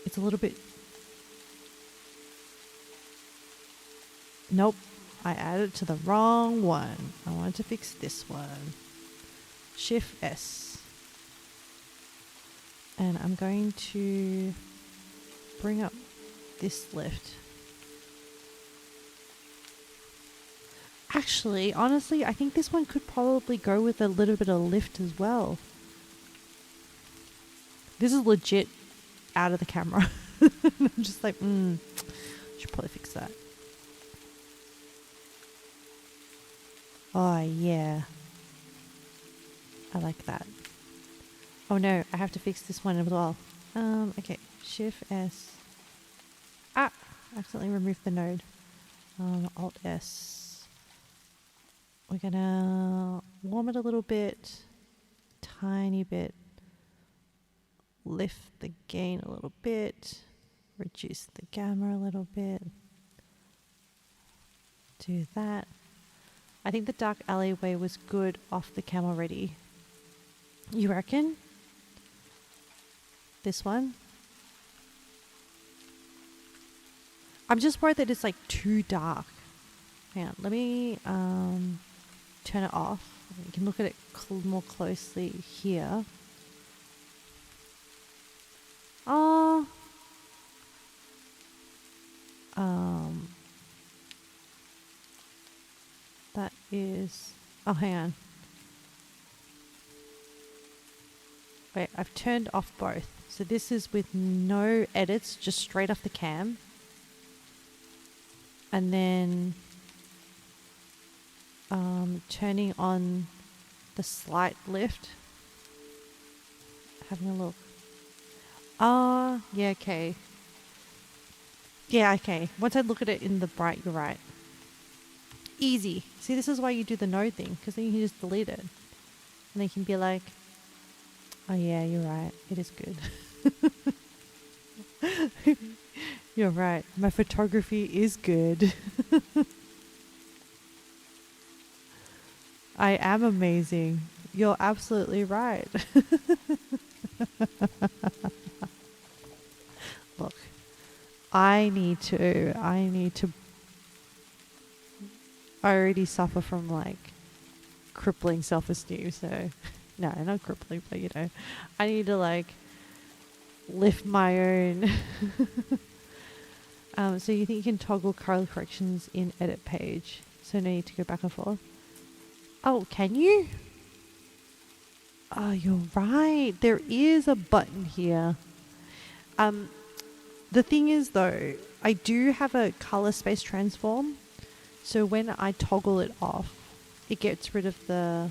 It's a little bit... Nope. I added to the wrong one. I wanted to fix this one. Shift S. And I'm going to bring up this lift. Actually, honestly, I think this one could probably go with a little bit of lift as well. This is legit out of the camera. I'm just like, should probably fix that. Oh, yeah. I like that. Oh no, I have to fix this one as well. Okay, Shift S. Ah, accidentally removed the node. Alt S. We're gonna warm it a little bit, tiny bit. Lift the gain a little bit. Reduce the gamma a little bit. Do that. I think the dark alleyway was good off the cam already. You reckon? This one? I'm just worried that it's like too dark. Hang on, let me turn it off. You can look at it more closely here. Oh. That is... Oh, hang on. Wait, I've turned off both. So this is with no edits, just straight off the cam. And then turning on the slight lift. Having a look. Yeah, okay. Yeah, okay. Once I look at it in the bright, you're right. Easy. See, this is why you do the node thing, because then you can just delete it. And then you can be like, oh yeah, you're right. It is good. You're right. My photography is good. I am amazing. You're absolutely right. Look, I already suffer from like crippling self-esteem, so no, not crippling, but you know, I need to like lift my own. So you think you can toggle color corrections in edit page, so no need to go back and forth. Oh, can you? Oh, you're right. There is a button here. The thing is though, I do have a color space transform. So when I toggle it off, it gets rid of the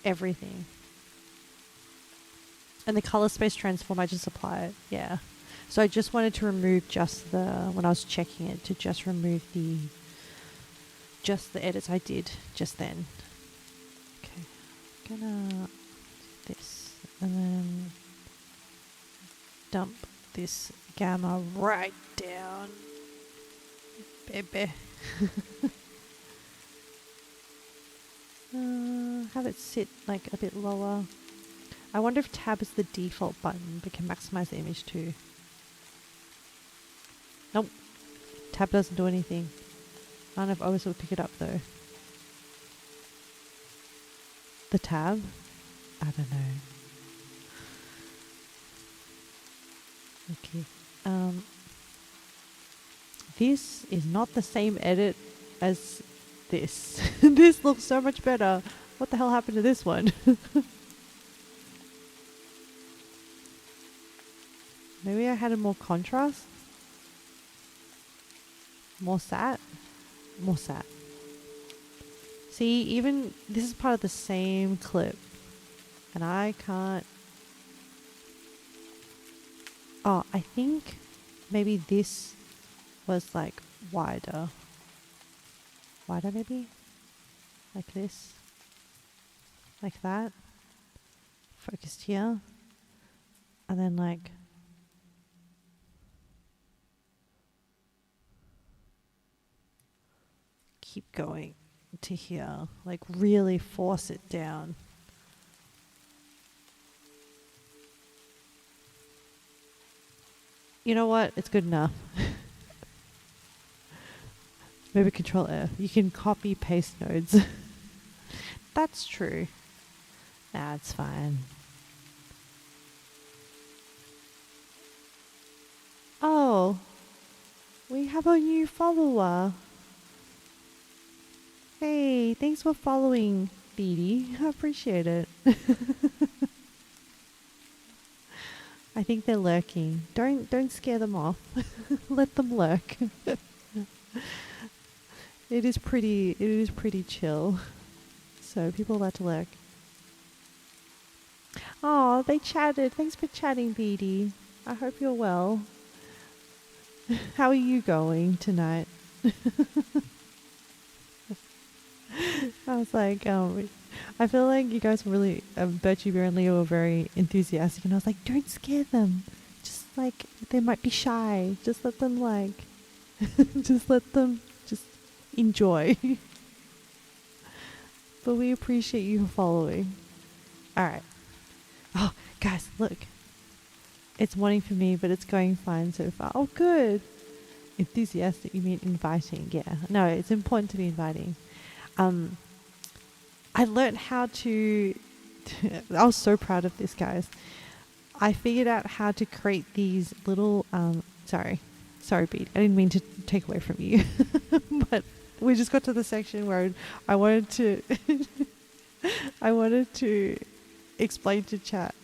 everything. And the color space transform, I just apply it. Yeah. So I just wanted to remove just the, when I was checking it, to just remove just the edits I did just then. Okay. I'm gonna do this and then dump this gamma right down. Baby. Have it sit like a bit lower. I wonder if tab is the default button but can maximize the image too. Nope. Tab doesn't do anything. I don't know if OS will pick it up though. The tab? I don't know. Okay. This is not the same edit as this. This looks so much better. What the hell happened to this one? Maybe I had a more contrast? More sat? More sat. See, even this is part of the same clip. And I can't... Oh, I think maybe this was like wider. Wider maybe? Like this. Like that. Focused here. And then like... keep going to here. Like really force it down. You know what? It's good enough. Maybe Control F. You can copy paste nodes. That's true. Nah, it's fine. Oh, we have a new follower. Hey, thanks for following, Beatty. I appreciate it. I think they're lurking. Don't scare them off. Let them lurk. It is pretty chill. So people like to lurk. Oh, they chatted. Thanks for chatting, Beatty. I hope you're well. How are you going tonight? I was like, I feel like you guys really, Birchie, Bear, and Leo were very enthusiastic, and I was like, don't scare them. Just like, they might be shy. Just let them just enjoy. But we appreciate you for following. Alright. Oh, guys, look. It's morning for me, but it's going fine so far. Oh, good. Enthusiastic, you mean inviting. Yeah. No, it's important to be inviting. I learned how to... I was so proud of this, guys. I figured out how to create these little... Sorry, Pete. I didn't mean to take away from you. But we just got to the section where I wanted to... I wanted to explain to chat.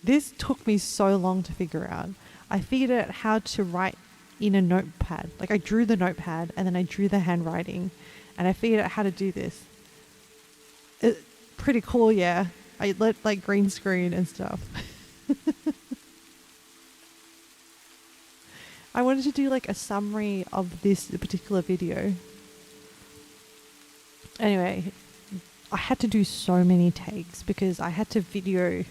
This took me so long to figure out. I figured out how to write in a notepad. Like I drew the notepad and then I drew the handwriting. And I figured out how to do this. Pretty cool, yeah. I let like green screen and stuff. I wanted to do like a summary of this particular video. Anyway, I had to do so many takes because I had to video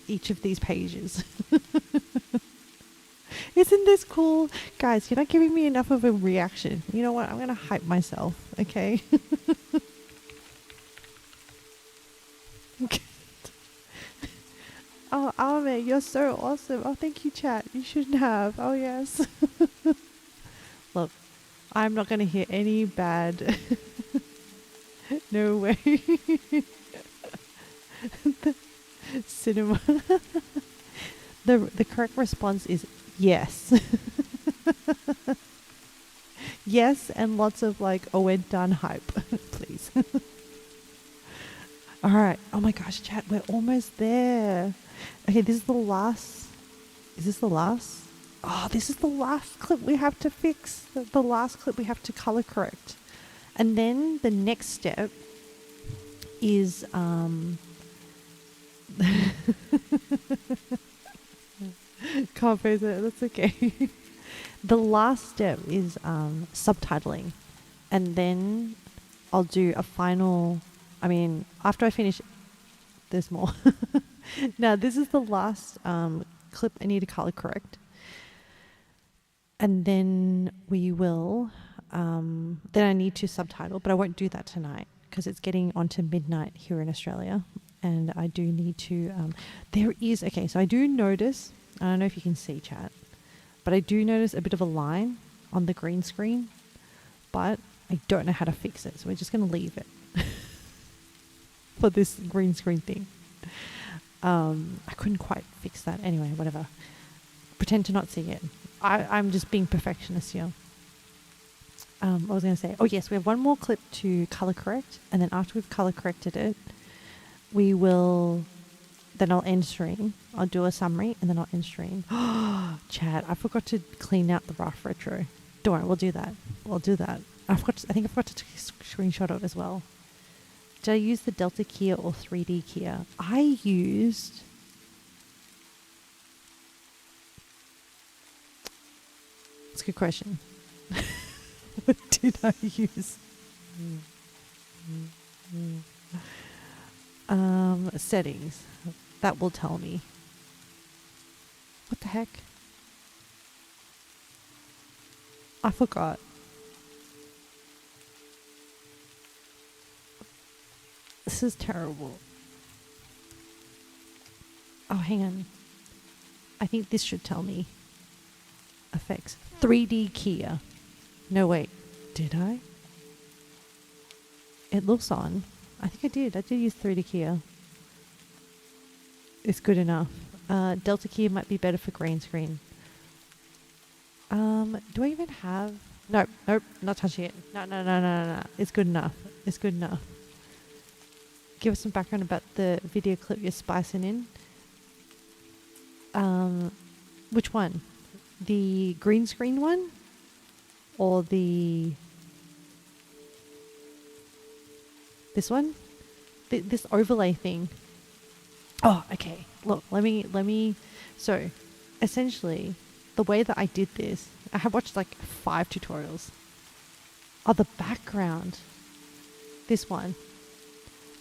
each of these pages. Isn't this cool? Guys, you're not giving me enough of a reaction. You know what? I'm going to hype myself, okay? Oh, Ahmed, you're so awesome. Oh, thank you, chat. You shouldn't have. Oh, yes. Look, I'm not going to hear any bad... No way. Cinema. The correct response is yes. Yes, and lots of like, oh, we're done hype, please. All right. Oh my gosh, chat, we're almost there. Okay, this is the last. Is this the last? Oh, this is the last clip we have to fix. The last clip we have to color correct. And then the next step is can't phrase it, that's okay. The last step is subtitling, and then I'll do a final, after I finish, there's more. Now this is the last clip I need to color correct, and then we will then I need to subtitle, but I won't do that tonight because it's getting onto midnight here in Australia, and I do need to so I do notice, I don't know if you can see, chat, but I do notice a bit of a line on the green screen, but I don't know how to fix it, so we're just going to leave it for this green screen thing. I couldn't quite fix that. Anyway, whatever. Pretend to not see it. I'm just being perfectionist here. I was going to say, oh yes, we have one more clip to color correct, and then after we've color corrected it, we will, then I'll end stream. I'll do a summary, and then I'll end stream. Chad, I forgot to clean out the rough retro. Don't worry, we'll do that. We'll do that. I think I forgot to screenshot it as well. Did I use the Delta Kia or 3D Kia? I used... That's a good question. What did I use? Settings. That will tell me. What the heck? I forgot. This is terrible. Oh, hang on. I think this should tell me. Effects. 3D Kia. No, wait. Did I? It looks on. I think I did. I did use 3D Kia. It's good enough. Delta Kia might be better for green screen. Do I even have... Nope, not touching it. No. It's good enough. It's good enough. Give us some background about the video clip you're spicing in. Which one? The green screen one? Or the... This one? This overlay thing. Oh, okay. Look, let me... So, essentially, the way that I did this, I have watched like 5 tutorials. Oh, the background. This one.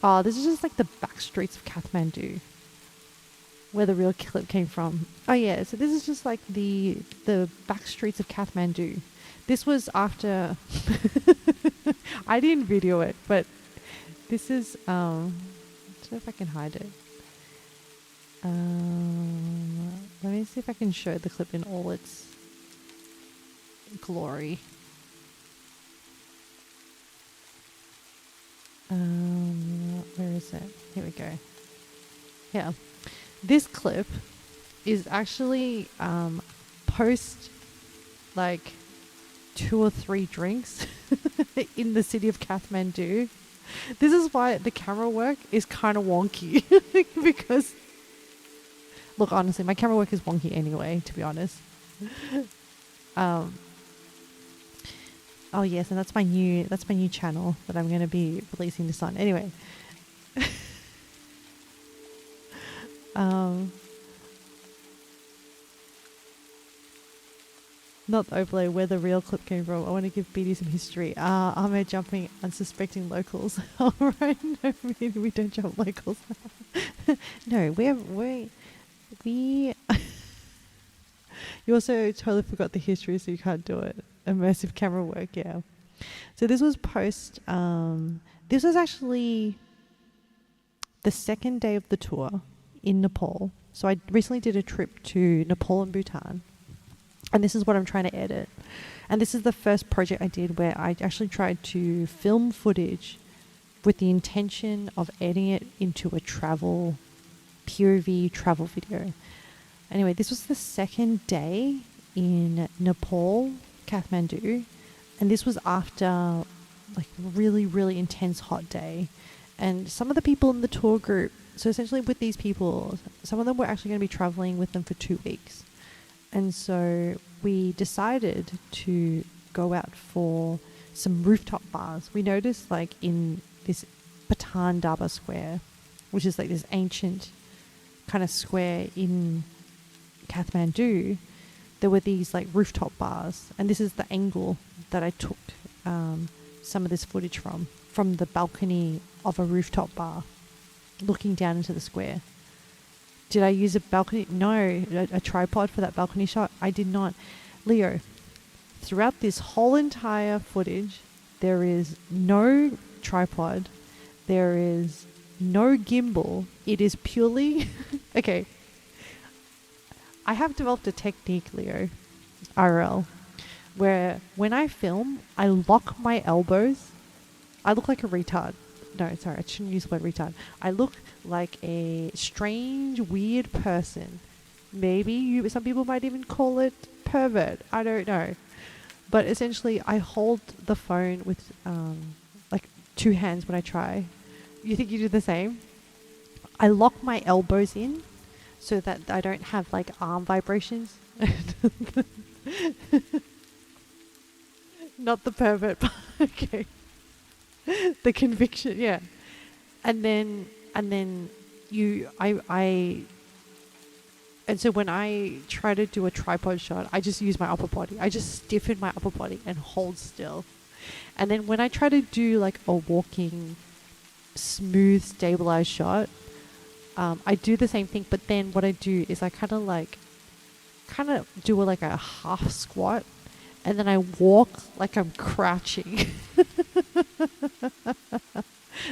Oh, this is just like the back streets of Kathmandu. Where the real clip came from. Oh yeah, so this is just like the back streets of Kathmandu. This was after... I didn't video it, but this is... I don't know if I can hide it. Let me see if I can show the clip in all its glory. Where is it? Here we go. Yeah. This clip is actually post like 2 or 3 drinks in the city of Kathmandu. This is why the camera work is kind of wonky because look, honestly, my camera work is wonky anyway, to be honest. Oh yes, and that's my new channel that I'm going to be releasing this on. Anyway. Not the overlay, where the real clip came from. I want to give BD some history. Ahmed jumping unsuspecting locals. Alright, no, we don't jump locals. No, we you also totally forgot the history, so you can't do it. Immersive camera work, yeah. So this was post, this was actually the second day of the tour in Nepal. So I recently did a trip to Nepal and Bhutan. And this is what I'm trying to edit. And this is the first project I did where I actually tried to film footage with the intention of editing it into a travel, POV travel video. Anyway, this was the second day in Nepal, Kathmandu. And this was after like really, really intense hot day. And some of the people in the tour group, so essentially with these people, some of them were actually going to be traveling with them for 2 weeks. And so we decided to go out for some rooftop bars. We noticed like in this Patan Daba Square, which is like this ancient kind of square in Kathmandu, there were these like rooftop bars. And this is the angle that I took some of this footage from the balcony of a rooftop bar, looking down into the square. Did I use a balcony? No, a tripod for that balcony shot? I did not. Leo, throughout this whole entire footage, there is no tripod. There is no gimbal. It is purely... Okay. I have developed a technique, Leo, IRL, where when I film, I lock my elbows. I look like a retard. No, sorry, I shouldn't use the word retard. I look like a strange, weird person. Maybe some people might even call it pervert. I don't know. But essentially, I hold the phone with like two hands when I try. You think you do the same? I lock my elbows in so that I don't have like arm vibrations. Not the pervert part. Okay. The conviction, yeah. And then and so when I try to do a tripod shot, I just use my upper body. I just stiffen my upper body and hold still. And then when I try to do like a walking, smooth, stabilized shot, I do the same thing. But then what I do is I kind of do like a half squat, and then I walk like I'm crouching.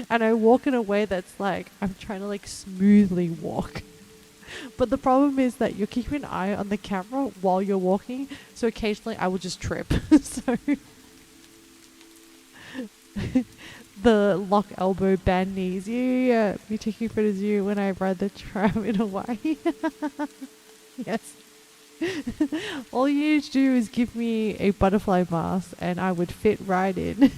And I walk in a way that's like I'm trying to like smoothly walk. But the problem is that you're keeping an eye on the camera while you're walking, so occasionally I will just trip. So the lock elbow, band knees. Yeah. Me taking photos of you when I ride the tram in Hawaii. Yes. All you need to do is give me a butterfly mask and I would fit right in.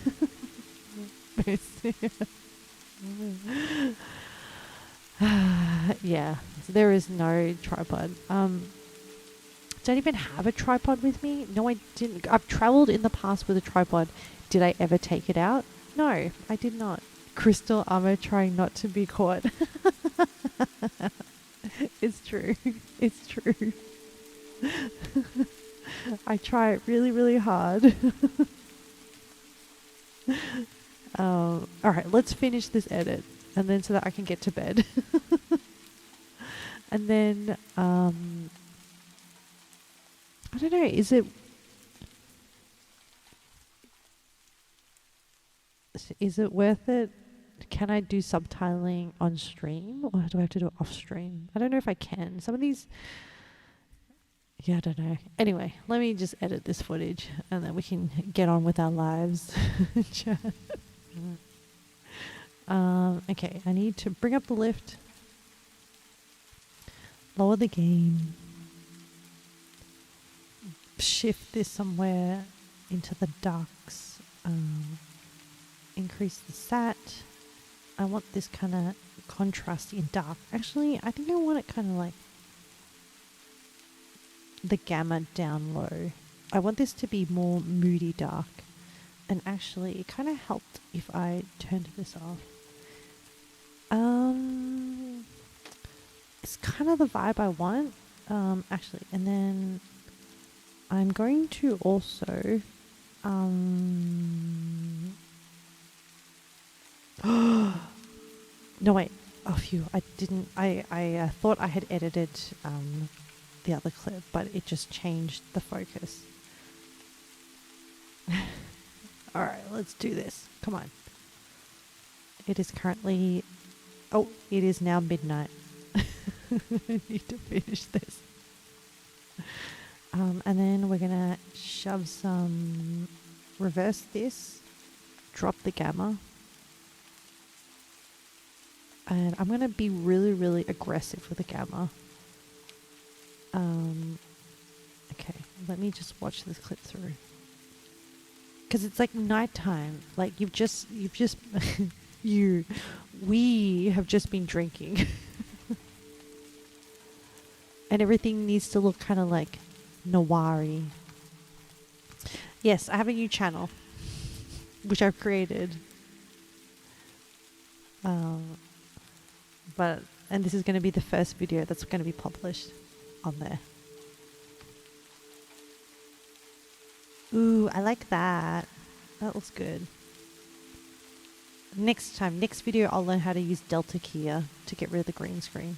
Yeah, so there is no tripod. Don't even have a tripod with me. No, I didn't. I've traveled in the past with a tripod. Did I ever take it out? No, I did not. Crystal armor, trying not to be caught. It's true. It's true. I try it really, really hard. All right, let's finish this edit, and then so that I can get to bed. And then, I don't know, is it worth it? Can I do subtitling on stream, or do I have to do it off stream? I don't know if I can. Some of these, yeah, I don't know. Anyway, let me just edit this footage, and then we can get on with our lives. Okay, I need to bring up the lift, lower the gain, shift this somewhere into the darks, increase the sat. I want this kind of contrasty and dark. Actually, I think I want it kind of like the gamma down low. I want this to be more moody dark. And actually, it kind of helped if I turned this off. It's kind of the vibe I want. Actually, and then I'm going to also no, wait. Oh, phew. I didn't. I thought I had edited the other clip, but it just changed the focus. All right, let's do this. Come on. It is currently... Oh, it is now midnight. I need to finish this. And then we're going to shove some... Reverse this. Drop the gamma. And I'm going to be really, really aggressive with the gamma. Okay, let me just watch this clip through. Because it's like nighttime. Like we have just been drinking. And everything needs to look kind of like noir-y. Yes, I have a new channel, which I've created. And this is going to be the first video that's going to be published on there. Ooh, I like that. That looks good. Next video, I'll learn how to use Delta Kia to get rid of the green screen.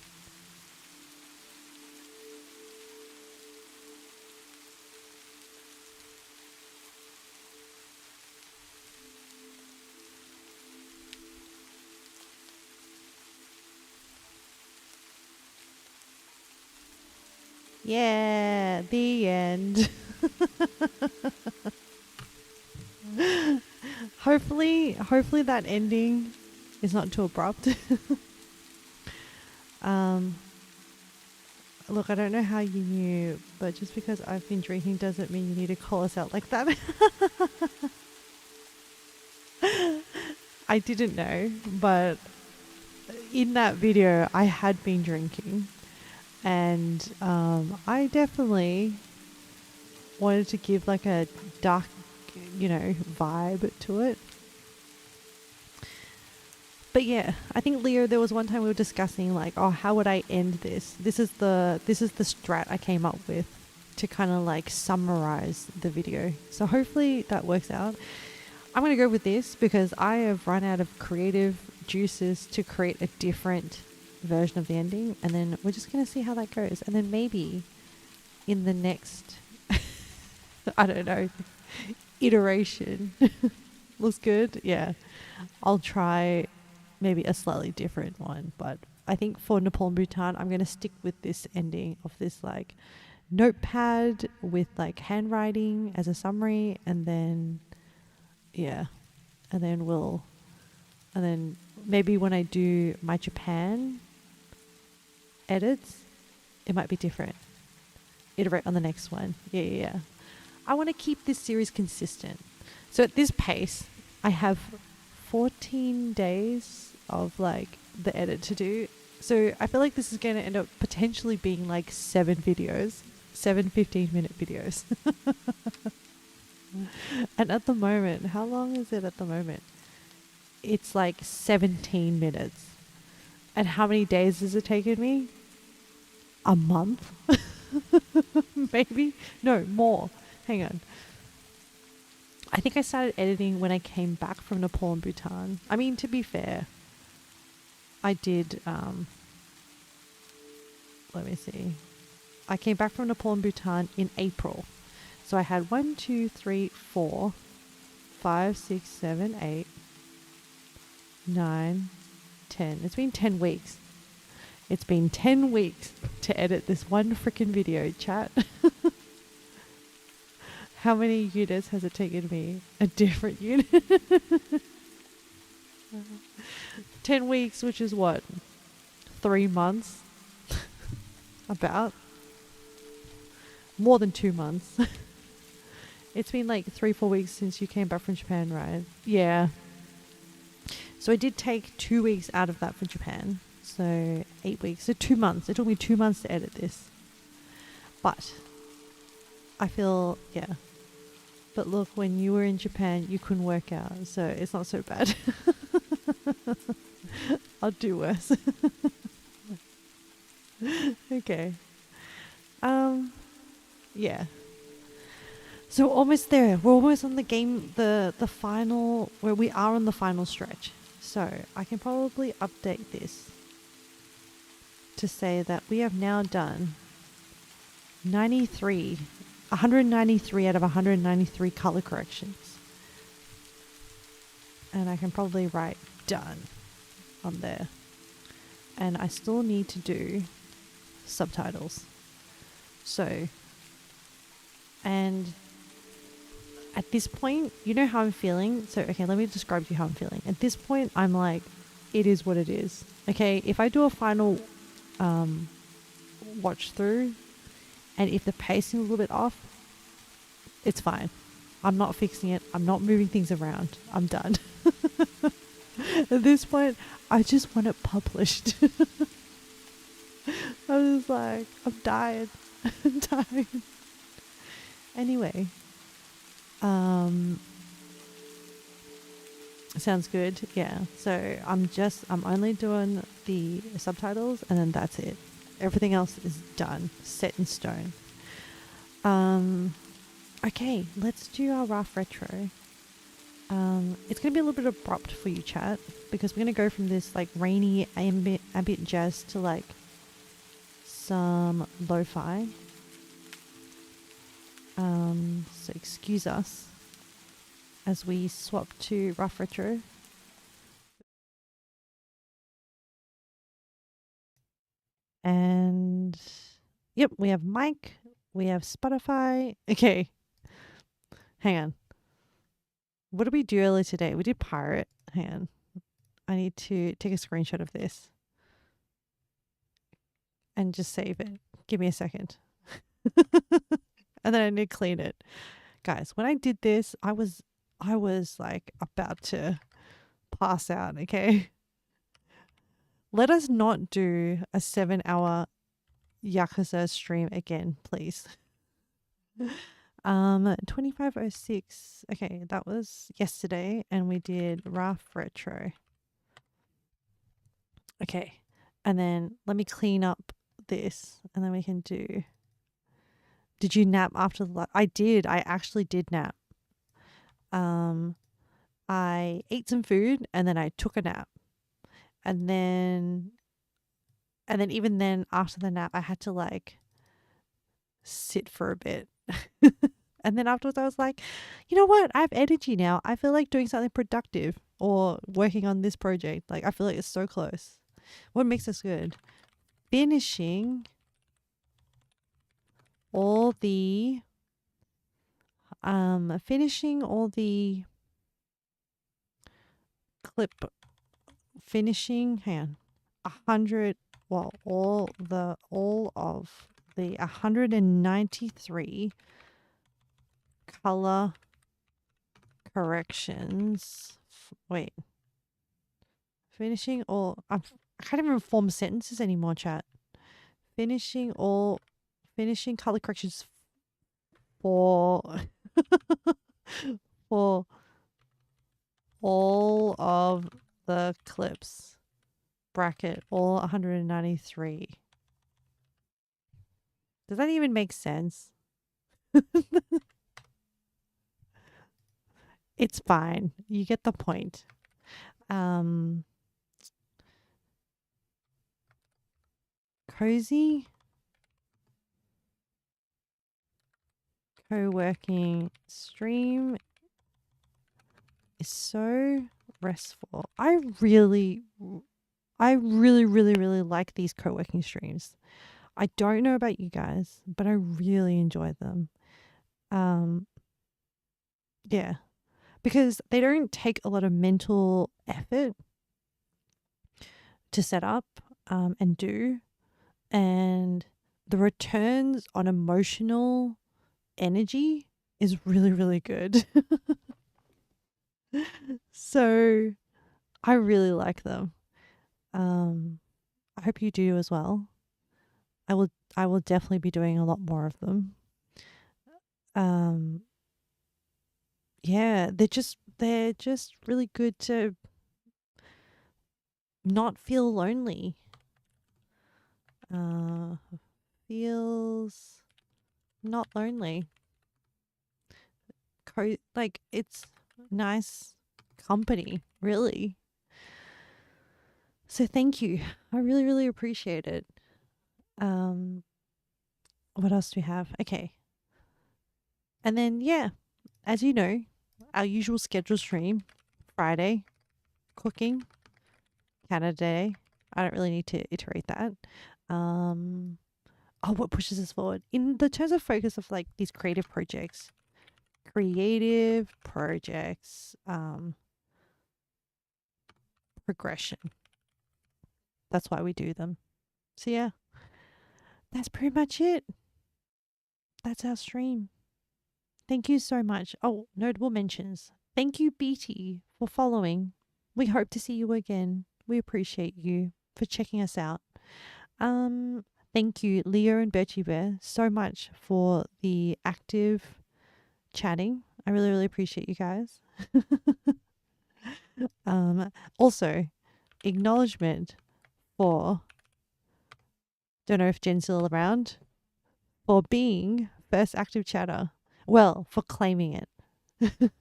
Yeah, the end. Hopefully that ending is not too abrupt. Look, I don't know how you knew, but just because I've been drinking doesn't mean you need to call us out like that. I didn't know, but in that video, I had been drinking, and I definitely wanted to give like a dark, vibe to it. But yeah, I think Leo, there was one time we were discussing like, oh, how would I end this? This is the strat I came up with to kind of like summarize the video. So hopefully that works out. I'm going to go with this because I have run out of creative juices to create a different version of the ending, and then we're just going to see how that goes. And then maybe in the next I don't know, iteration looks good. Yeah. I'll try maybe a slightly different one, but I think for Nepal and Bhutan, I'm going to stick with this ending of this like notepad with like handwriting as a summary, and then yeah, and then maybe when I do my Japan edits, it might be different. Iterate on the next one. Yeah. I want to keep this series consistent. So at this pace, I have 14 days of like the edit to do. So I feel like this is going to end up potentially being like 7 videos, 7 15-minute videos. And at the moment, how long is it at the moment? It's like 17 minutes. And how many days has it taken me? A month? Maybe? No, more. Hang on. I think I started editing when I came back from Nepal and Bhutan. I mean, to be fair, I did, let me see. I came back from Nepal and Bhutan in April. So I had 1, 2, 3, 4, 5, 6, 7, 8, 9, 10. It's been 10 weeks. It's been 10 weeks to edit this one freaking video, chat. How many units has it taken me? A different unit. 10 weeks, which is what? 3 months? About. More than 2 months. It's been like 3-4 weeks since you came back from Japan, right? Yeah. So I did take 2 weeks out of that for Japan. So 8 weeks. So 2 months. It took me 2 months to edit this. But I feel, yeah. But look, when you were in Japan, you couldn't work out. So it's not so bad. I'll do worse. Okay. Yeah. So almost there. We're almost on the game, the final, where we are on the final stretch. So I can probably update this to say that we have now done 193 out of 193 color corrections. And I can probably write done on there. And I still need to do subtitles. So, and at this point, you know how I'm feeling? So, okay, let me describe to you how I'm feeling. At this point, I'm like, it is what it is. Okay, if I do a final watch through, and if the pacing is a little bit off, it's fine. I'm not fixing it. I'm not moving things around. I'm done. At this point, I just want it published. I was like, I'm tired. I'm tired. Anyway. Sounds good. Yeah. So I'm only doing the subtitles, and then that's it. Everything else is done, set in stone. Okay, let's do our rough retro. It's going to be a little bit abrupt for you, chat, because we're going to go from this like rainy ambient jazz to like some lo-fi. So excuse us as we swap to rough retro. And yep, we have mic, we have Spotify. Okay, hang on. What did we do earlier today? We did pirate. Hang on. I need to take a screenshot of this and just save it. Give me a second. And then I need to clean it. Guys, when I did this, I was like about to pass out, okay? Let us not do a 7-hour Yakuza stream again, please. 2506. Okay, that was yesterday and we did rough retro. Okay. And then let me clean up this and then we can do. Did you nap after the I did. I actually did nap. I ate some food and then I took a nap. And then even then after the nap I had to like sit for a bit. And then afterwards I was like, you know what? I have energy now. I feel like doing something productive or working on this project. Like I feel like it's so close. What makes us good? Finishing all the clip finishing, hang on, 100, well, all of the 193 color corrections. Wait, finishing all, I can't even form sentences anymore, chat. Finishing color corrections for for all of the clips, bracket, all 193. Does that even make sense? It's fine. You get the point. Cozy co-working stream is so restful. I really like these co-working streams. I don't know about you guys, but I really enjoy them. Yeah, because they don't take a lot of mental effort to set up and do, and the returns on emotional energy is really good. So I really like them. I hope you do as well. I will definitely be doing a lot more of them. Yeah, they're just really good to not feel lonely. Feels not lonely. Like it's nice company, really. So thank you. I really appreciate it. What else do we have? Okay. And then yeah, as you know, our usual schedule stream, Friday, cooking, Canada Day. I don't really need to iterate that. What pushes us forward? In the terms of focus of like these creative projects, progression. That's why we do them. So yeah, that's pretty much it. That's our stream. Thank you so much. Oh, notable mentions. Thank you, BT, for following. We hope to see you again. We appreciate you for checking us out. Thank you, Leo and Birchie Bear, so much for the active chatting. I really appreciate you guys. Also, acknowledgement for, don't know if Jen's still around, for being first active chatter. Well, for claiming it.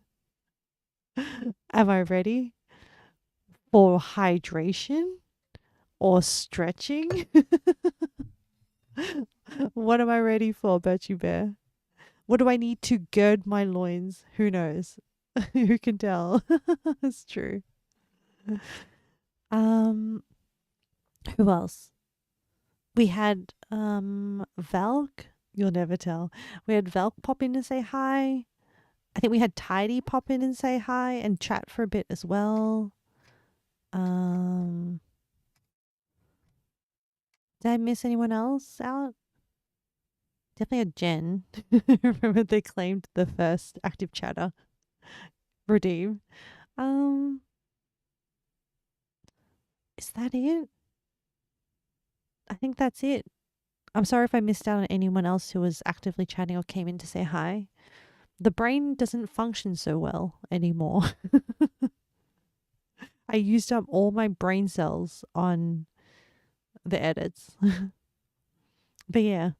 Am I ready for hydration or stretching? What am I ready for, Birchie Bear? What do I need to gird my loins? Who knows? Who can tell? It's true. Who else? We had Valk. You'll never tell. We had Valk pop in and say hi. I think we had Tidy pop in and say hi and chat for a bit as well. Did I miss anyone else out? Definitely a Jen. Remember they claimed the first active chatter. Redeem. Um, is that it? I think that's it. I'm sorry if I missed out on anyone else who was actively chatting or came in to say hi. The brain doesn't function so well anymore. I used up all my brain cells on the edits. But yeah,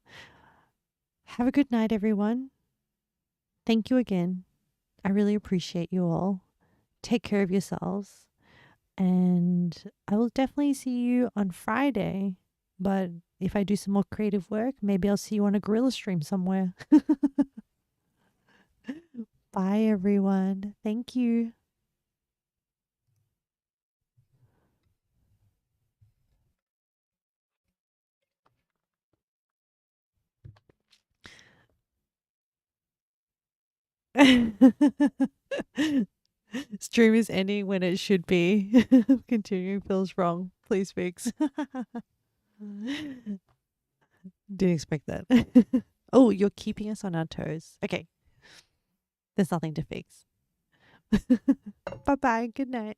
have a good night, everyone. Thank you again. I really appreciate you all. Take care of yourselves. And I will definitely see you on Friday. But if I do some more creative work, maybe I'll see you on a gorilla stream somewhere. Bye, everyone. Thank you. Stream is ending when it should be. Continuing feels wrong. Please fix. Didn't expect that. Oh, you're keeping us on our toes. Okay. There's nothing to fix. Bye bye. Good night.